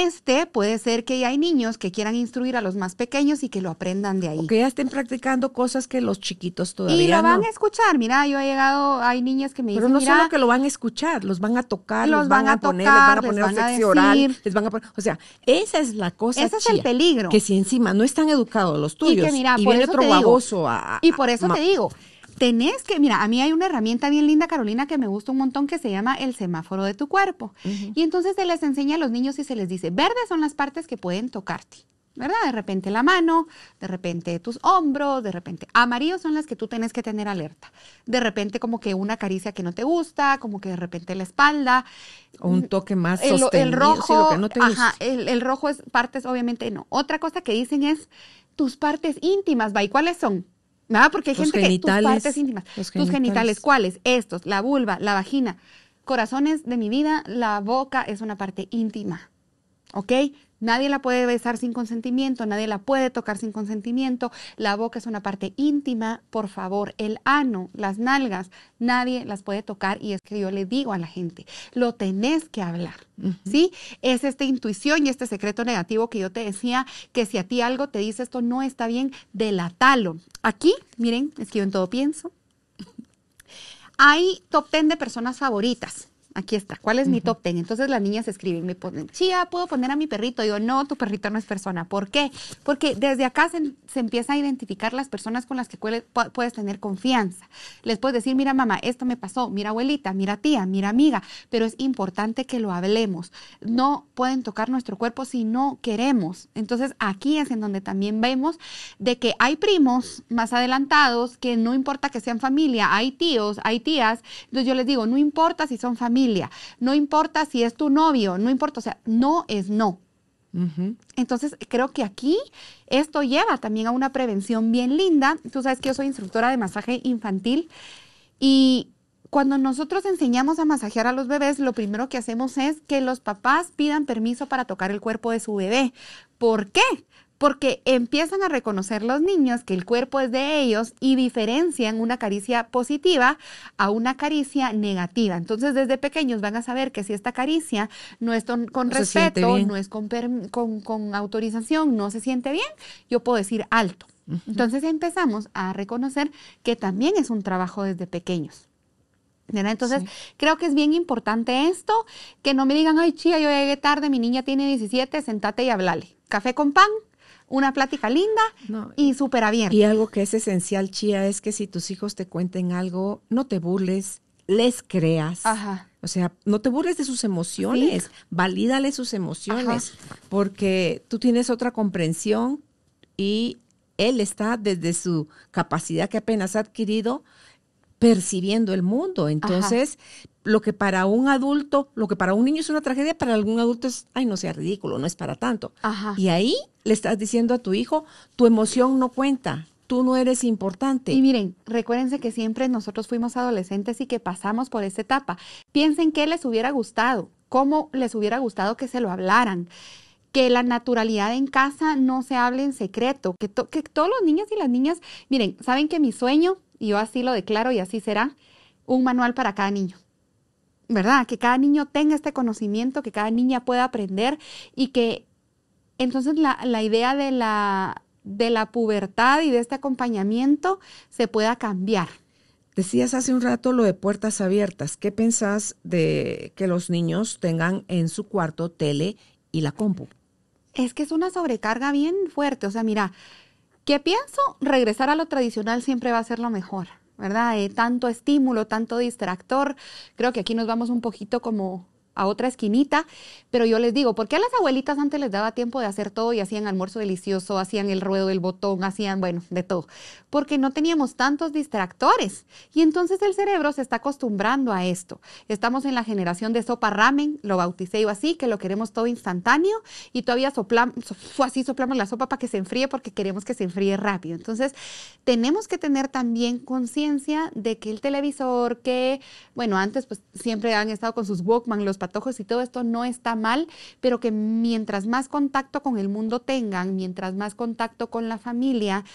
puede ser que hay niños que quieran instruir a los más pequeños y que lo aprendan de ahí. O que ya estén practicando cosas que los chiquitos todavía y lo van no. a escuchar. Mira, yo he llegado, hay niñas que me dicen, Pero no mira, solo que lo van a escuchar, los van a tocar, los van a poner, tocar, les les van a van a poner sexo oral, decir. les van a poner, o sea, esa es la cosa ese es el chía, peligro. que si encima no están educados los tuyos, y que mira, y por viene eso otro te digo, baboso y por eso te digo, tenés que, mira, a mí hay una herramienta bien linda, Carolina, que me gusta un montón, que se llama el semáforo de tu cuerpo. Y entonces se les enseña a los niños y se les dice, verdes son las partes que pueden tocarte, ¿verdad? De repente la mano, de repente tus hombros, de repente amarillos son las que tú tienes que tener alerta. De repente como que una caricia que no te gusta, como que de repente la espalda. O un toque más el sostenido, rojo, sí, lo que no te gusta. ajá, el rojo es partes, obviamente no. Otra cosa que dicen es tus partes íntimas, ¿y cuáles son? ¿Verdad? Porque hay gente que tus partes íntimas, tus genitales, ¿cuáles? Estos, la vulva, la vagina. Corazones de mi vida, la boca es una parte íntima, ¿ok? Nadie la puede besar sin consentimiento, nadie la puede tocar sin consentimiento. La boca es una parte íntima, por favor. El ano, las nalgas, nadie las puede tocar. Y es que yo le digo a la gente, lo tenés que hablar, ¿sí? Es esta intuición y este secreto negativo que yo te decía, que si a ti algo te dice esto no está bien, delatalo. Aquí, miren, es que yo en todo pienso. Hay top 10 de personas favoritas. Aquí está. ¿Cuál es mi top 10? Entonces las niñas escriben, me ponen, Chía, ¿puedo poner a mi perrito? Digo, no, tu perrito no es persona. ¿Por qué? Porque desde acá se empieza a identificar las personas con las que puedes tener confianza. Les puedes decir, mira mamá, esto me pasó, mira abuelita, mira tía, mira amiga, pero es importante que lo hablemos. No pueden tocar nuestro cuerpo si no queremos. Entonces aquí es en donde también vemos de que hay primos más adelantados que no importa que sean familia, hay tíos, hay tías. Entonces yo les digo, no importa si son familia, no importa si es tu novio, no importa, o sea, no es no. Entonces creo que aquí esto lleva también a una prevención bien linda. Tú sabes que yo soy instructora de masaje infantil y cuando nosotros enseñamos a masajear a los bebés, lo primero que hacemos es que los papás pidan permiso para tocar el cuerpo de su bebé. ¿Por qué? Porque empiezan a reconocer los niños que el cuerpo es de ellos y diferencian una caricia positiva a una caricia negativa. Entonces, desde pequeños van a saber que si esta caricia no es con respeto, no es con autorización, no se siente bien, yo puedo decir alto. Entonces, empezamos a reconocer que también es un trabajo desde pequeños. Entonces, creo que es bien importante esto, que no me digan, ay, Chía, yo llegué tarde, mi niña tiene 17, sentate y hablale. Café con pan. Una plática linda y súper abierta. Y algo que es esencial, Chía, es que si tus hijos te cuenten algo, no te burles, les creas. Ajá. O sea, no te burles de sus emociones, valídale sus emociones, porque tú tienes otra comprensión y él está desde su capacidad que apenas ha adquirido percibiendo el mundo. Entonces, lo que para un adulto, lo que para un niño es una tragedia, para algún adulto es, ay, no sea ridículo, no es para tanto. Y ahí le estás diciendo a tu hijo, tu emoción no cuenta, tú no eres importante. Y miren, recuérdense que siempre nosotros fuimos adolescentes y que pasamos por esa etapa. Piensen qué les hubiera gustado, cómo les hubiera gustado que se lo hablaran. Que la naturalidad en casa no se hable en secreto, que todos los niños y las niñas, miren, saben que mi sueño, y yo así lo declaro y así será, un manual para cada niño, ¿verdad? Que cada niño tenga este conocimiento, que cada niña pueda aprender y que entonces la idea de la pubertad y de este acompañamiento se pueda cambiar. Decías hace un rato lo de puertas abiertas. ¿Qué pensás de que los niños tengan en su cuarto tele y la compu? Es que es una sobrecarga bien fuerte. O sea, mira, ¿qué pienso? Regresar a lo tradicional siempre va a ser lo mejor, ¿verdad? Tanto estímulo, tanto distractor. Creo que aquí nos vamos un poquito como a otra esquinita, pero yo les digo, ¿por qué a las abuelitas antes les daba tiempo de hacer todo y hacían almuerzo delicioso, hacían el ruedo del botón, hacían, bueno, de todo? Porque no teníamos tantos distractores y entonces el cerebro se está acostumbrando a esto. Estamos en la generación de sopa ramen, lo bauticé yo así, que lo queremos todo instantáneo y todavía soplamos la sopa para que se enfríe porque queremos que se enfríe rápido. Entonces, tenemos que tener también conciencia de que el televisor, que, bueno, antes pues siempre han estado con sus Walkman los patojos y todo esto no está mal, pero que mientras más contacto con el mundo tengan, mientras más contacto con la familia,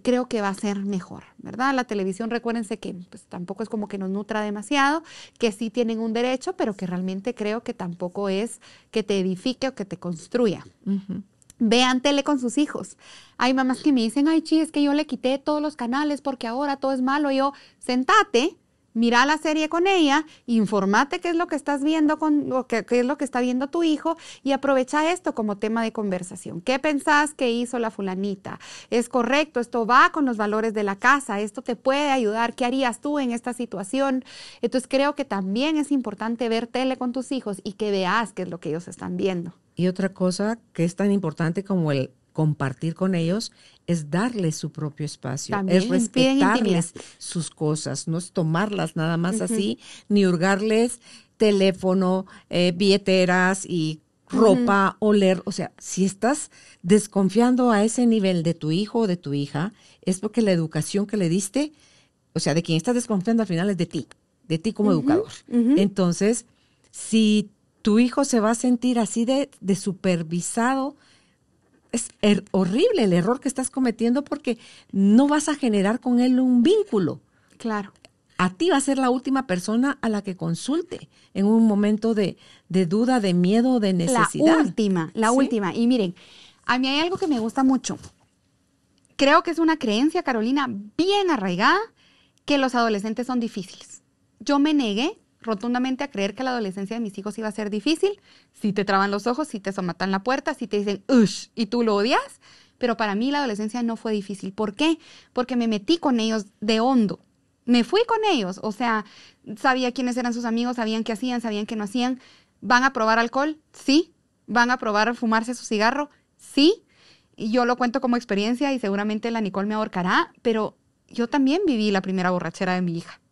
creo que va a ser mejor, ¿verdad? La televisión, recuérdense que pues, tampoco es como que nos nutra demasiado, que sí tienen un derecho, pero que realmente creo que tampoco es que te edifique o que te construya. Vean tele con sus hijos. Hay mamás que me dicen, ay, chi, es que yo le quité todos los canales porque ahora todo es malo. Y yo, sentate, mira la serie con ella, informate qué es lo que estás viendo, qué es lo que está viendo tu hijo y aprovecha esto como tema de conversación. ¿Qué pensás que hizo la fulanita? ¿Es correcto? ¿Esto va con los valores de la casa? ¿Esto te puede ayudar? ¿Qué harías tú en esta situación? Entonces creo que también es importante ver tele con tus hijos y que veas qué es lo que ellos están viendo. Y otra cosa que es tan importante como el compartir con ellos es darles su propio espacio, también es respetarles sus cosas, no es tomarlas nada más así, ni hurgarles teléfono, billeteras y ropa, oler. O sea, si estás desconfiando a ese nivel de tu hijo o de tu hija, es porque la educación que le diste, o sea, de quien estás desconfiando al final es de ti como educador. Entonces, si tu hijo se va a sentir así de supervisado, es horrible el error que estás cometiendo porque no vas a generar con él un vínculo. Claro. A ti va a ser la última persona a la que consulte en un momento de duda, de miedo, de necesidad. La última. Y miren, a mí hay algo que me gusta mucho. Creo que es una creencia, Carolina, bien arraigada, que los adolescentes son difíciles. Yo me negué rotundamente a creer que la adolescencia de mis hijos iba a ser difícil. Si te traban los ojos, si te somatan la puerta, si te dicen ush y tú lo odias, pero para mí la adolescencia no fue difícil. ¿Por qué? Porque me metí con ellos de hondo. Me fui con ellos, o sea, sabía quiénes eran sus amigos, sabían qué hacían, sabían qué no hacían. ¿Van a probar alcohol? Sí. ¿Van a probar fumarse su cigarro? Sí. Y yo lo cuento como experiencia y seguramente la Nicole me ahorcará, pero yo también viví la primera borrachera de mi hija.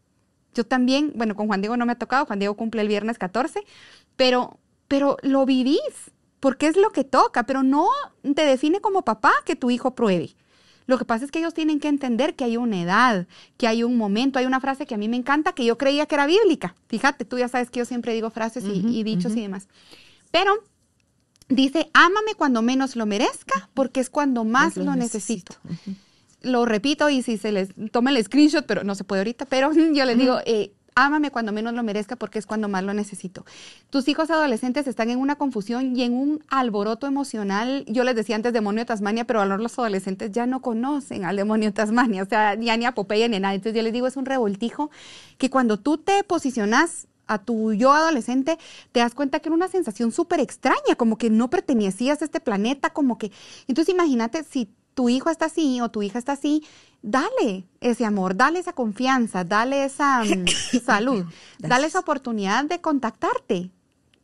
Yo también, bueno, con Juan Diego no me ha tocado, Juan Diego cumple el viernes 14, pero lo vivís, porque es lo que toca, pero no te define como papá que tu hijo pruebe. Lo que pasa es que ellos tienen que entender que hay una edad, que hay un momento. Hay una frase que a mí me encanta, que yo creía que era bíblica. Fíjate, tú ya sabes que yo siempre digo frases y dichos y demás. Pero dice, ámame cuando menos lo merezca, porque es cuando más lo necesito. Lo repito y si se les toma el screenshot, pero no se puede ahorita, pero yo les digo, ámame cuando menos lo merezca porque es cuando más lo necesito. Tus hijos adolescentes están en una confusión y en un alboroto emocional. Yo les decía antes demonio de Tasmania, pero ahora los adolescentes ya no conocen al demonio de Tasmania, o sea, ya ni a Popeye ni nada. Entonces yo les digo, es un revoltijo que cuando tú te posicionas a tu yo adolescente, te das cuenta que era una sensación súper extraña, como que no pertenecías a este planeta, como que... Entonces imagínate si tu hijo está así o tu hija está así, dale ese amor, dale esa confianza, dale esa salud, dale esa oportunidad de contactarte,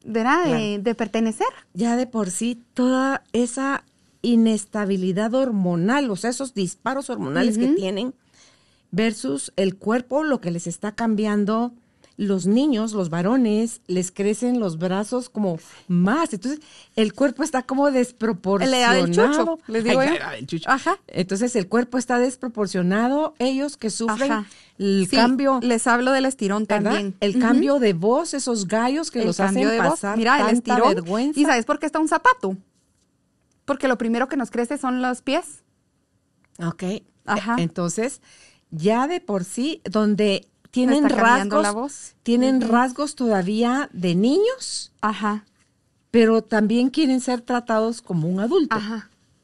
¿verdad? Claro. De pertenecer. Ya de por sí, toda esa inestabilidad hormonal, o sea, esos disparos hormonales que tienen, versus el cuerpo, lo que les está cambiando. Los niños, los varones, les crecen los brazos como más. Entonces, el cuerpo está como desproporcionado. Le da el chucho, les digo yo. El chucho. Ajá. Entonces, el cuerpo está desproporcionado. Ellos que sufren el cambio. Les hablo del estirón, ¿verdad? También. El cambio de voz, esos gallos que los hacen pasar tanta el estirón, vergüenza. ¿Y sabes por qué está un zapato? Porque lo primero que nos crece son los pies. Ok. Ajá. Entonces, ya de por sí, donde... Tienen rasgos todavía de niños, pero también quieren ser tratados como un adulto,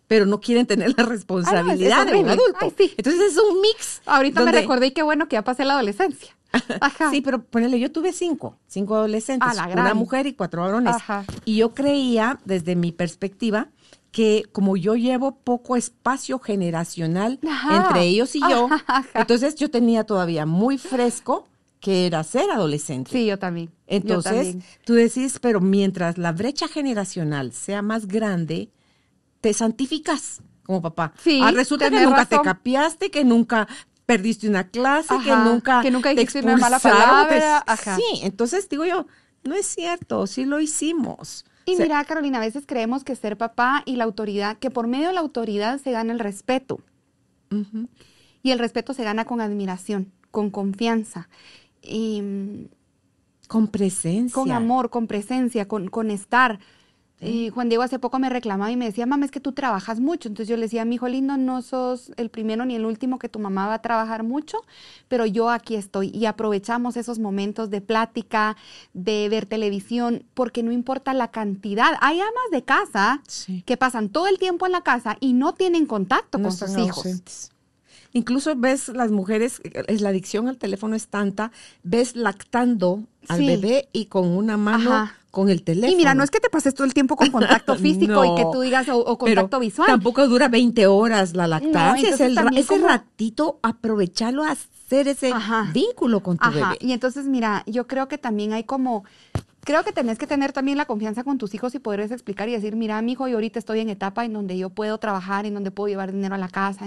pero no quieren tener la responsabilidad de un adulto. Ay, sí. Entonces es un mix. Ahorita me recordé y qué bueno que ya pasé la adolescencia. Sí, pero ponele, yo tuve cinco adolescentes, una mujer y 4 varones. Y yo creía, desde mi perspectiva, que como yo llevo poco espacio generacional entre ellos y yo, entonces yo tenía todavía muy fresco que era ser adolescente. Sí, yo también. Entonces, tú decís, pero mientras la brecha generacional sea más grande, te santificas como papá. Sí, resulta que nunca te capiaste, que nunca perdiste una clase, que nunca dijiste una mala palabra. Sí, entonces digo yo, no es cierto, sí lo hicimos. Y mira, Carolina, a veces creemos que ser papá y la autoridad, que por medio de la autoridad se gana el respeto. Y el respeto se gana con admiración, con confianza. Con presencia. Con amor, con presencia, con estar. Juan Diego hace poco me reclamaba y me decía, mamá, es que tú trabajas mucho. Entonces yo le decía, mi hijo lindo, no sos el primero ni el último que tu mamá va a trabajar mucho, pero yo aquí estoy. Y aprovechamos esos momentos de plática, de ver televisión, porque no importa la cantidad. Hay amas de casa que pasan todo el tiempo en la casa y no tienen contacto con sus hijos. Ausentes. Incluso ves las mujeres, la adicción al teléfono es tanta, ves lactando al bebé y con una mano con el teléfono. Y mira, no es que te pases todo el tiempo con contacto físico no, y que tú digas o contacto visual. Tampoco dura 20 horas la lactancia, No, ese ratito aprovecharlo a hacer ese vínculo con tu bebé. Y entonces mira, yo creo que también hay creo que tenés que tener también la confianza con tus hijos y poderles explicar y decir, mira, mi hijo, yo ahorita estoy en etapa en donde yo puedo trabajar, en donde puedo llevar dinero a la casa,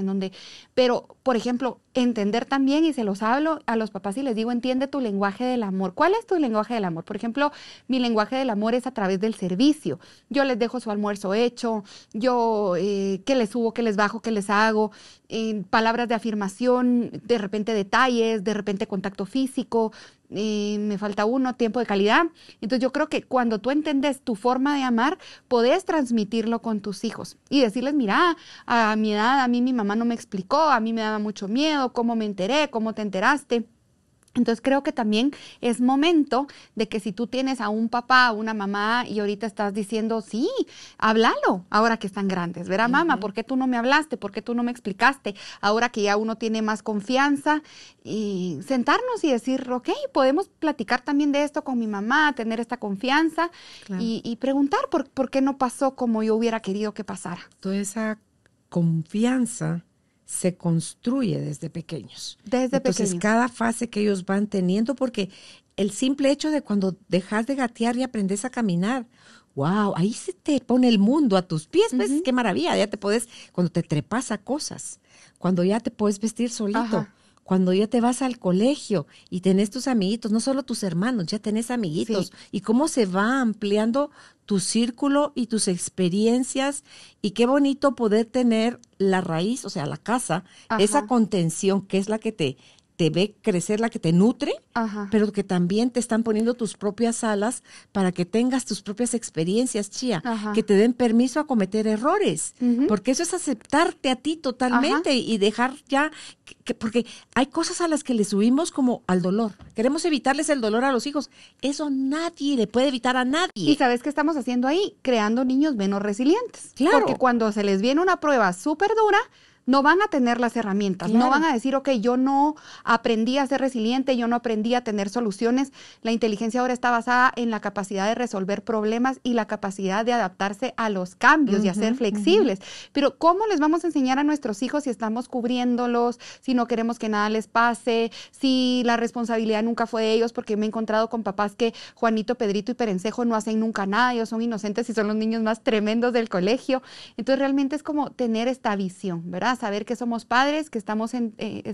pero, por ejemplo, entender también, y se los hablo a los papás y les digo, entiende tu lenguaje del amor. ¿Cuál es tu lenguaje del amor? Por ejemplo, mi lenguaje del amor es a través del servicio. Yo les dejo su almuerzo hecho, yo qué les subo, qué les bajo, qué les hago, palabras de afirmación, de repente detalles, de repente contacto físico, me falta tiempo de calidad. Entonces yo creo que cuando tú entiendes tu forma de amar, podés transmitirlo con tus hijos y decirles, mira, a mi edad, a mí mi mamá no me explicó, a mí me daba mucho miedo, cómo me enteré, cómo te enteraste. Entonces creo que también es momento de que si tú tienes a un papá, a una mamá y ahorita estás diciendo, sí, háblalo, ahora que están grandes, ¿verdad, mamá? ¿Por qué tú no me hablaste? ¿Por qué tú no me explicaste? Ahora que ya uno tiene más confianza, y sentarnos y decir, ok, podemos platicar también de esto con mi mamá, tener esta confianza y preguntar por qué no pasó como yo hubiera querido que pasara. Toda esa confianza se construye desde pequeños. Entonces, cada fase que ellos van teniendo, porque el simple hecho de cuando dejas de gatear y aprendes a caminar, wow, ahí se te pone el mundo a tus pies, pues qué maravilla, ya te puedes, cuando te trepas a cosas, cuando ya te puedes vestir solito, cuando ya te vas al colegio y tenés tus amiguitos, no solo tus hermanos, ya tenés amiguitos, y cómo se va ampliando tu círculo y tus experiencias, y qué bonito poder tener la raíz, o sea, la casa, esa contención que es la que te ve crecer, la que te nutre, pero que también te están poniendo tus propias alas para que tengas tus propias experiencias, Chía, que te den permiso a cometer errores, porque eso es aceptarte a ti totalmente y dejar ya, porque hay cosas a las que le subimos como al dolor. Queremos evitarles el dolor a los hijos. Eso nadie le puede evitar a nadie. ¿Y sabes qué estamos haciendo ahí? Creando niños menos resilientes. Claro. Porque cuando se les viene una prueba súper dura, no van a tener las herramientas, no van a decir, ok, yo no aprendí a ser resiliente, yo no aprendí a tener soluciones. La inteligencia ahora está basada en la capacidad de resolver problemas y la capacidad de adaptarse a los cambios y a ser flexibles. Pero ¿cómo les vamos a enseñar a nuestros hijos si estamos cubriéndolos, si no queremos que nada les pase, si la responsabilidad nunca fue de ellos? Porque me he encontrado con papás que Juanito, Pedrito y Perencejo no hacen nunca nada, ellos son inocentes y son los niños más tremendos del colegio. Entonces realmente es como tener esta visión, ¿verdad? Saber que somos padres, que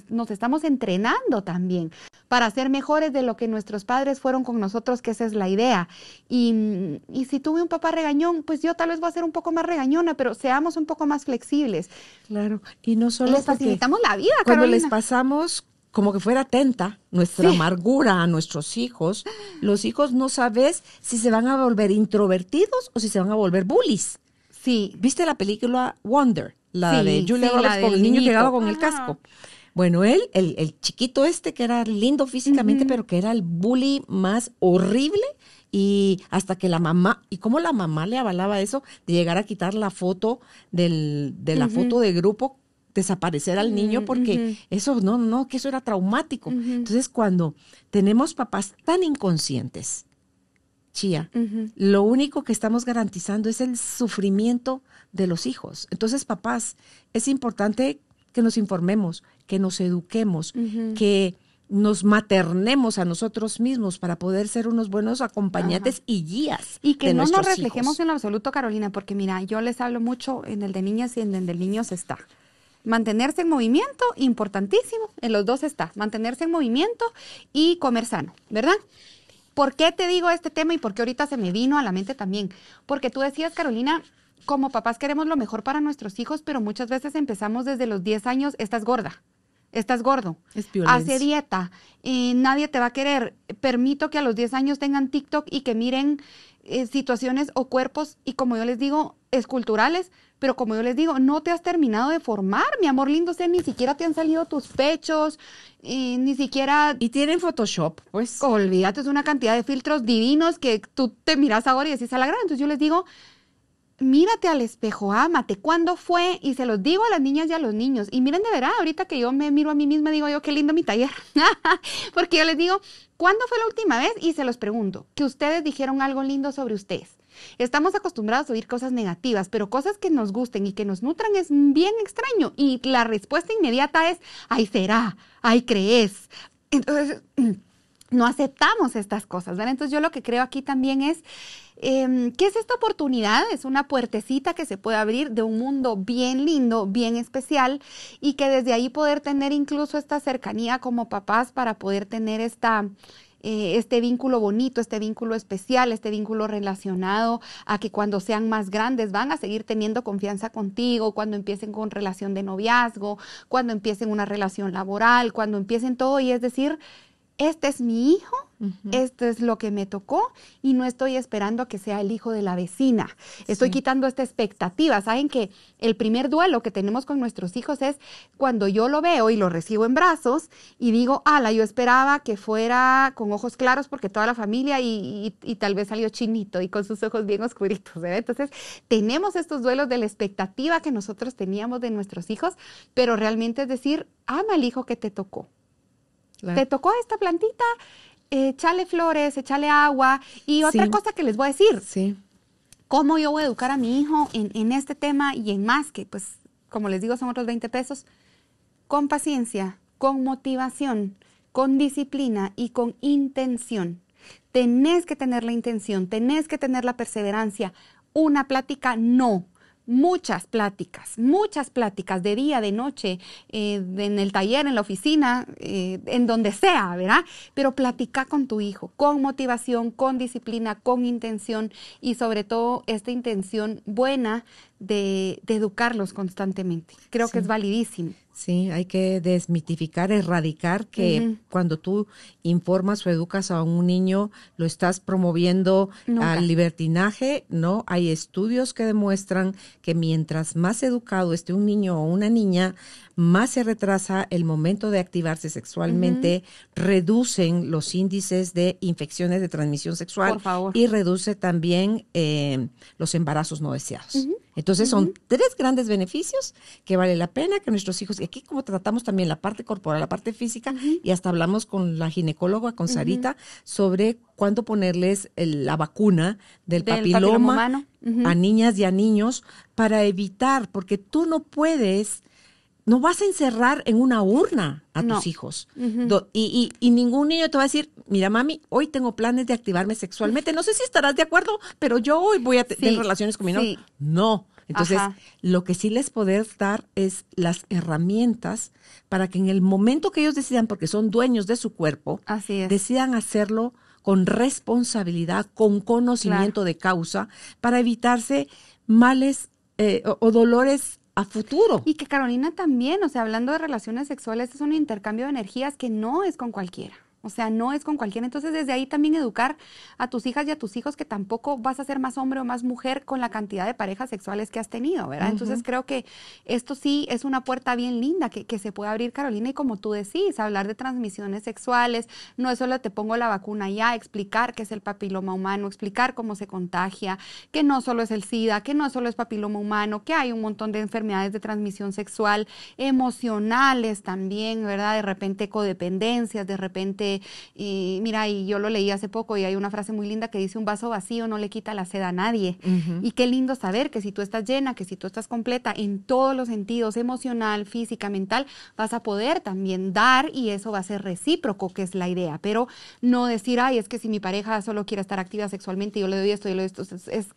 nos estamos entrenando también para ser mejores de lo que nuestros padres fueron con nosotros, que esa es la idea. Y si tuve un papá regañón, pues yo tal vez voy a ser un poco más regañona, pero seamos un poco más flexibles. Claro, y no solo les facilitamos la vida, cuando Carolina. les pasamos como que fuera atenta nuestra amargura a nuestros hijos, los hijos no sabes si se van a volver introvertidos o si se van a volver bullies. Sí. ¿Viste la película Wonder? La de Julia Roberts con el niño pegado con el casco. Bueno, el chiquito que era lindo físicamente, pero que era el bully más horrible, y hasta que la mamá, y cómo la mamá le avalaba eso, de llegar a quitar la foto de la foto de grupo, desaparecer al niño, porque eso, que eso era traumático. Entonces, cuando tenemos papás tan inconscientes, Chía, lo único que estamos garantizando es el sufrimiento de los hijos. Entonces, papás, es importante que nos informemos, que nos eduquemos, que nos maternemos a nosotros mismos para poder ser unos buenos acompañantes y guías. Y que de no nos nuestros reflejemos hijos. en lo absoluto, Carolina, porque mira, yo les hablo mucho en el de niñas y en el de niños está. Mantenerse en movimiento, importantísimo, en los dos está. Mantenerse en movimiento y comer sano, ¿verdad? ¿Por qué te digo este tema y por qué ahorita se me vino a la mente también? Porque tú decías, Carolina, como papás queremos lo mejor para nuestros hijos, pero muchas veces empezamos desde los 10 años, estás gorda, estás gordo, Es violencia. hace dieta, nadie te va a querer, permito que a los 10 años tengan TikTok y que miren situaciones o cuerpos, y como yo les digo, esculturales, pero como yo les digo, no te has terminado de formar, mi amor lindo, o sea, ni siquiera te han salido tus pechos, ni siquiera... Y tienen Photoshop, pues. Olvídate, es una cantidad de filtros divinos que tú te miras ahora y decís a la gran. Entonces yo les digo, mírate al espejo, ámate. ¿Cuándo fue? Y se los digo a las niñas y a los niños. Y miren, de verdad, ahorita que yo me miro a mí misma, digo yo, qué lindo mi taller. Porque yo les digo, ¿cuándo fue la última vez? Y se los pregunto, que ustedes dijeron algo lindo sobre ustedes. Estamos acostumbrados a oír cosas negativas, pero cosas que nos gusten y que nos nutran es bien extraño. Y la respuesta inmediata es, ay, será, ay, crees. Entonces, no aceptamos estas cosas, ¿verdad? Entonces yo lo que creo aquí también es, ¿qué es esta oportunidad? Es una puertecita que se puede abrir de un mundo bien lindo, bien especial, y que desde ahí poder tener incluso esta cercanía como papás para poder tener este vínculo bonito, este vínculo especial, este vínculo relacionado a que cuando sean más grandes van a seguir teniendo confianza contigo, cuando empiecen con relación de noviazgo, cuando empiecen una relación laboral, cuando empiecen todo, y es decir, este es mi hijo, esto es lo que me tocó y no estoy esperando a que sea el hijo de la vecina. Estoy quitando esta expectativa. Saben que el primer duelo que tenemos con nuestros hijos es cuando yo lo veo y lo recibo en brazos y digo, ala, yo esperaba que fuera con ojos claros porque toda la familia y tal vez salió chinito y con sus ojos bien oscuritos, ¿verdad? Entonces, tenemos estos duelos de la expectativa que nosotros teníamos de nuestros hijos, pero realmente es decir, ama al hijo que te tocó. Claro. Te tocó esta plantita, échale flores, échale agua. Y otra cosa que les voy a decir, cómo yo voy a educar a mi hijo en este tema y en más, que pues, como les digo, son otros 20 pesos, con paciencia, con motivación, con disciplina y con intención. Tenés que tener la intención, tenés que tener la perseverancia. Una plática, no. Muchas pláticas de día, de noche, en el taller, en la oficina, en donde sea, ¿verdad? Pero platica con tu hijo, con motivación, con disciplina, con intención y sobre todo esta intención buena de educarlos constantemente. Creo que es validísimo. Sí, hay que desmitificar, erradicar que cuando tú informas o educas a un niño, lo estás promoviendo al libertinaje, ¿no? Hay estudios que demuestran que mientras más educado esté un niño o una niña, más se retrasa el momento de activarse sexualmente, reducen los índices de infecciones de transmisión sexual y reduce también los embarazos no deseados. Entonces son 3 grandes beneficios que vale la pena que nuestros hijos, y aquí como tratamos también la parte corporal, la parte física, y hasta hablamos con la ginecóloga, con Sarita, sobre cuándo ponerles la vacuna del papiloma humano a niñas y a niños para evitar, porque tú no vas a encerrar en una urna a tus hijos. Y ningún niño te va a decir, mira mami, hoy tengo planes de activarme sexualmente. No sé si estarás de acuerdo, pero yo hoy voy a tener relaciones con mi novio. No. Entonces, lo que sí les poder dar es las herramientas para que en el momento que ellos decidan, porque son dueños de su cuerpo, decidan hacerlo con responsabilidad, con conocimiento de causa, para evitarse males o dolores a futuro. Y que Carolina también, o sea, hablando de relaciones sexuales, es un intercambio de energías que no es con cualquiera. O sea, no es con cualquiera. Entonces, desde ahí también educar a tus hijas y a tus hijos que tampoco vas a ser más hombre o más mujer con la cantidad de parejas sexuales que has tenido, ¿verdad? Entonces, creo que esto sí es una puerta bien linda que se puede abrir, Carolina, y como tú decís, hablar de transmisiones sexuales, no es solo te pongo la vacuna ya, explicar qué es el papiloma humano, explicar cómo se contagia, que no solo es el SIDA, que no solo es papiloma humano, que hay un montón de enfermedades de transmisión sexual, emocionales también, ¿verdad? De repente codependencias, de repente mira, y yo lo leí hace poco y hay una frase muy linda que dice, un vaso vacío no le quita la sed a nadie. Y qué lindo saber que si tú estás llena, que si tú estás completa en todos los sentidos, emocional, física, mental, vas a poder también dar y eso va a ser recíproco, que es la idea. Pero no decir, ay, es que si mi pareja solo quiere estar activa sexualmente, yo le doy esto, yo le doy esto.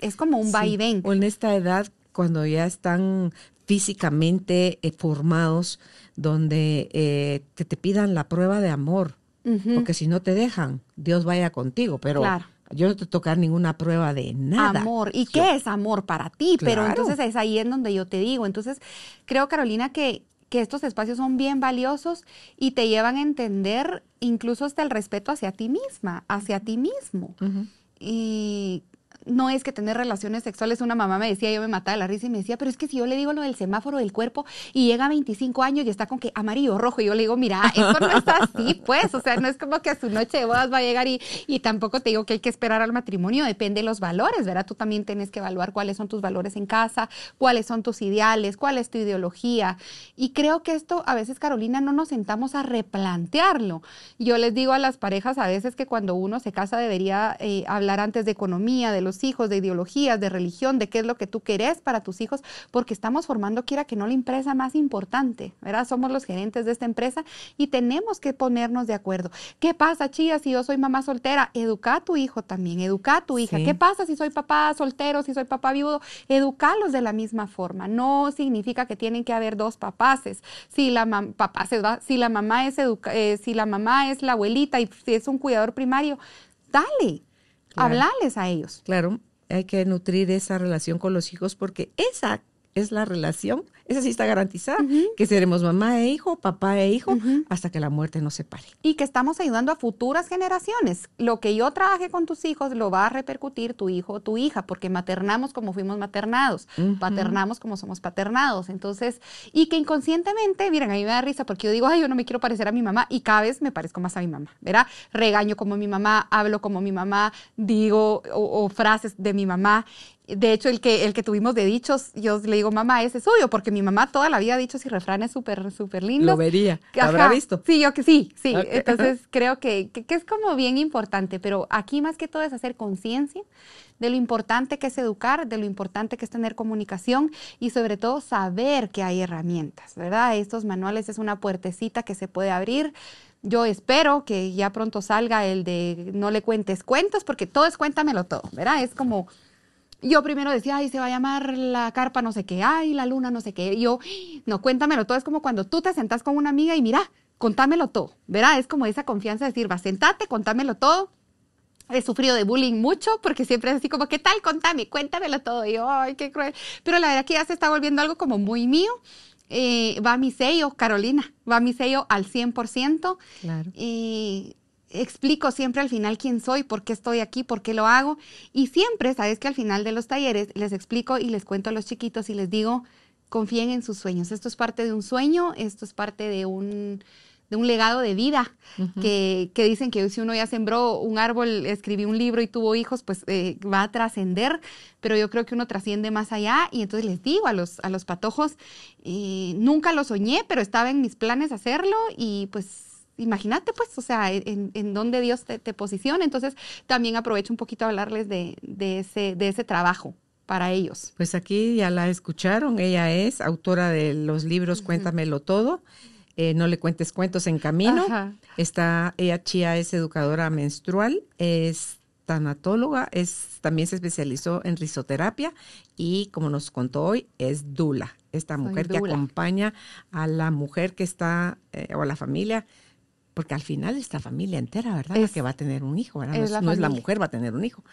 Es como un va y ven. O en esta edad, cuando ya están físicamente formados, donde que te pidan la prueba de amor. Porque si no te dejan, Dios vaya contigo, pero yo no te tocar ninguna prueba de nada. Amor, ¿y qué es amor para ti? Pero entonces es ahí en donde yo te digo. Entonces, creo, Carolina, que que estos espacios son bien valiosos y te llevan a entender incluso hasta el respeto hacia ti misma, hacia ti mismo. Y no es que tener relaciones sexuales, una mamá me decía, yo me mataba de la risa y me decía, pero es que si yo le digo lo del semáforo del cuerpo y llega a 25 años y está con que amarillo, rojo, y yo le digo, mira, eso no es así, pues, o sea, no es como que a su noche de bodas va a llegar y tampoco te digo que hay que esperar al matrimonio, depende de los valores, ¿verdad? Tú también tienes que evaluar cuáles son tus valores en casa, cuáles son tus ideales, cuál es tu ideología, y creo que esto a veces, Carolina, no nos sentamos a replantearlo. Yo les digo a las parejas a veces que cuando uno se casa debería hablar antes de economía, de los hijos, de ideologías, de religión, de qué es lo que tú querés para tus hijos, porque estamos formando, quiera que no, la empresa más importante, ¿verdad? Somos los gerentes de esta empresa y tenemos que ponernos de acuerdo. ¿Qué pasa, Chía, si yo soy mamá soltera? Educa a tu hijo también, educa a tu hija. Sí. ¿Qué pasa si soy papá soltero, si soy papá viudo? Educarlos de la misma forma. No significa que tienen que haber dos papaces. Si la mamá es la abuelita y si es un cuidador primario, dale. Claro. Hablarles a ellos. Claro, hay que nutrir esa relación con los hijos porque esa es la relación, esa sí está garantizada, que seremos mamá e hijo, papá e hijo, hasta que la muerte nos separe. Y que estamos ayudando a futuras generaciones. Lo que yo trabaje con tus hijos lo va a repercutir tu hijo o tu hija, porque maternamos como fuimos maternados, paternamos como somos paternados. Entonces, y que inconscientemente, miren, a mí me da risa porque yo digo, ay, yo no me quiero parecer a mi mamá, y cada vez me parezco más a mi mamá, ¿verdad? Regaño como mi mamá, hablo como mi mamá, digo o frases de mi mamá. De hecho, el que tuvimos de dichos, yo le digo, mamá, ese es suyo, porque mi mamá toda la vida ha dicho y refranes súper lindos. Lo vería, ¿habrá visto? Sí, yo que sí. Okay. Entonces, creo que es como bien importante, pero aquí más que todo es hacer conciencia de lo importante que es educar, de lo importante que es tener comunicación y sobre todo saber que hay herramientas, ¿verdad? Estos manuales es una puertecita que se puede abrir. Yo espero que ya pronto salga el de no le cuentes cuentos, porque todo es cuéntamelo todo, ¿verdad? Es como... Yo primero decía, ay, se va a llamar la carpa no sé qué, ay, la luna no sé qué. Y yo, no, cuéntamelo todo. Es como cuando tú te sentás con una amiga y mira, contámelo todo, ¿verdad? Es como esa confianza de decir, va, sentate, contámelo todo. He sufrido de bullying mucho porque siempre es así como, ¿qué tal? Contame, cuéntamelo todo. Y yo, ay, qué cruel. Pero la verdad que ya se está volviendo algo como muy mío. Va mi sello, Carolina, va mi sello al 100%. Claro. Explico siempre al final quién soy, por qué estoy aquí, por qué lo hago. Y siempre, sabes que al final de los talleres les explico y les cuento a los chiquitos y les digo, confíen en sus sueños. Esto es parte de un sueño, esto es parte de un legado de vida, que dicen que si uno ya sembró un árbol, escribió un libro y tuvo hijos, pues va a trascender, pero yo creo que uno trasciende más allá. Y entonces les digo a los patojos, nunca lo soñé, pero estaba en mis planes hacerlo y pues imagínate, pues, o sea, en dónde Dios te posiciona. Entonces, también aprovecho un poquito a hablarles de ese trabajo para ellos. Pues aquí ya la escucharon, ella es autora de los libros Cuéntamelo Todo, No le cuentes cuentos en camino. Ella, Chía, es educadora menstrual, es tanatóloga, también se especializó en risoterapia y, como nos contó hoy, es dula. Esta mujer que acompaña a la mujer que está, o a la familia, porque al final es la familia entera, ¿verdad? La que va a tener un hijo, ¿verdad? No es la mujer, va a tener un hijo.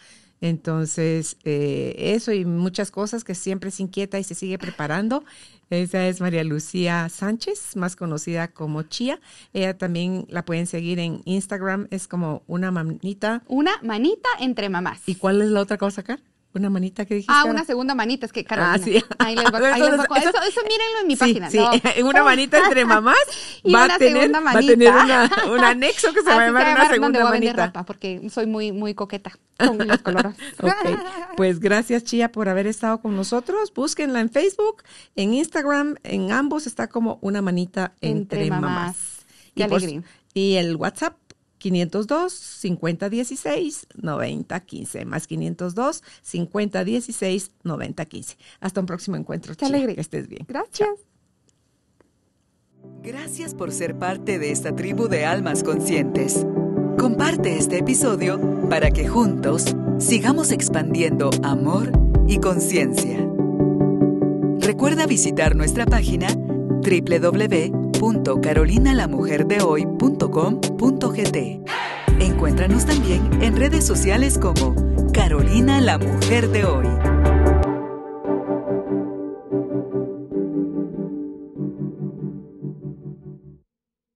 Entonces, eso y muchas cosas que siempre se inquieta y se sigue preparando. Esa es María Lucía Sánchez, más conocida como Chía. Ella también la pueden seguir en Instagram, es como una manita. Una manita entre mamás. ¿Y cuál es la otra cosa acá? ¿Una manita que dijiste? Una segunda manita, es que Carolina. Sí. Ahí les va, eso mírenlo en mi página. Sí, no. Una manita entre mamás y va a tener un anexo que se va a llamar una segunda manita. Ropa, porque soy muy, muy coqueta con los colores. Okay. Pues gracias, Chía, por haber estado con nosotros. Búsquenla en Facebook, en Instagram, en ambos está como una manita entre mamás. Qué alegría. Y el WhatsApp, 502-5016-9015, más 502-5016-9015. Hasta un próximo encuentro, Chía. Que estés bien. Gracias. Chao. Gracias por ser parte de esta tribu de almas conscientes. Comparte este episodio para que juntos sigamos expandiendo amor y conciencia. Recuerda visitar nuestra página www.carolinalamujerdehoy.com.gt. Encuéntranos también en redes sociales como Carolina la Mujer de Hoy.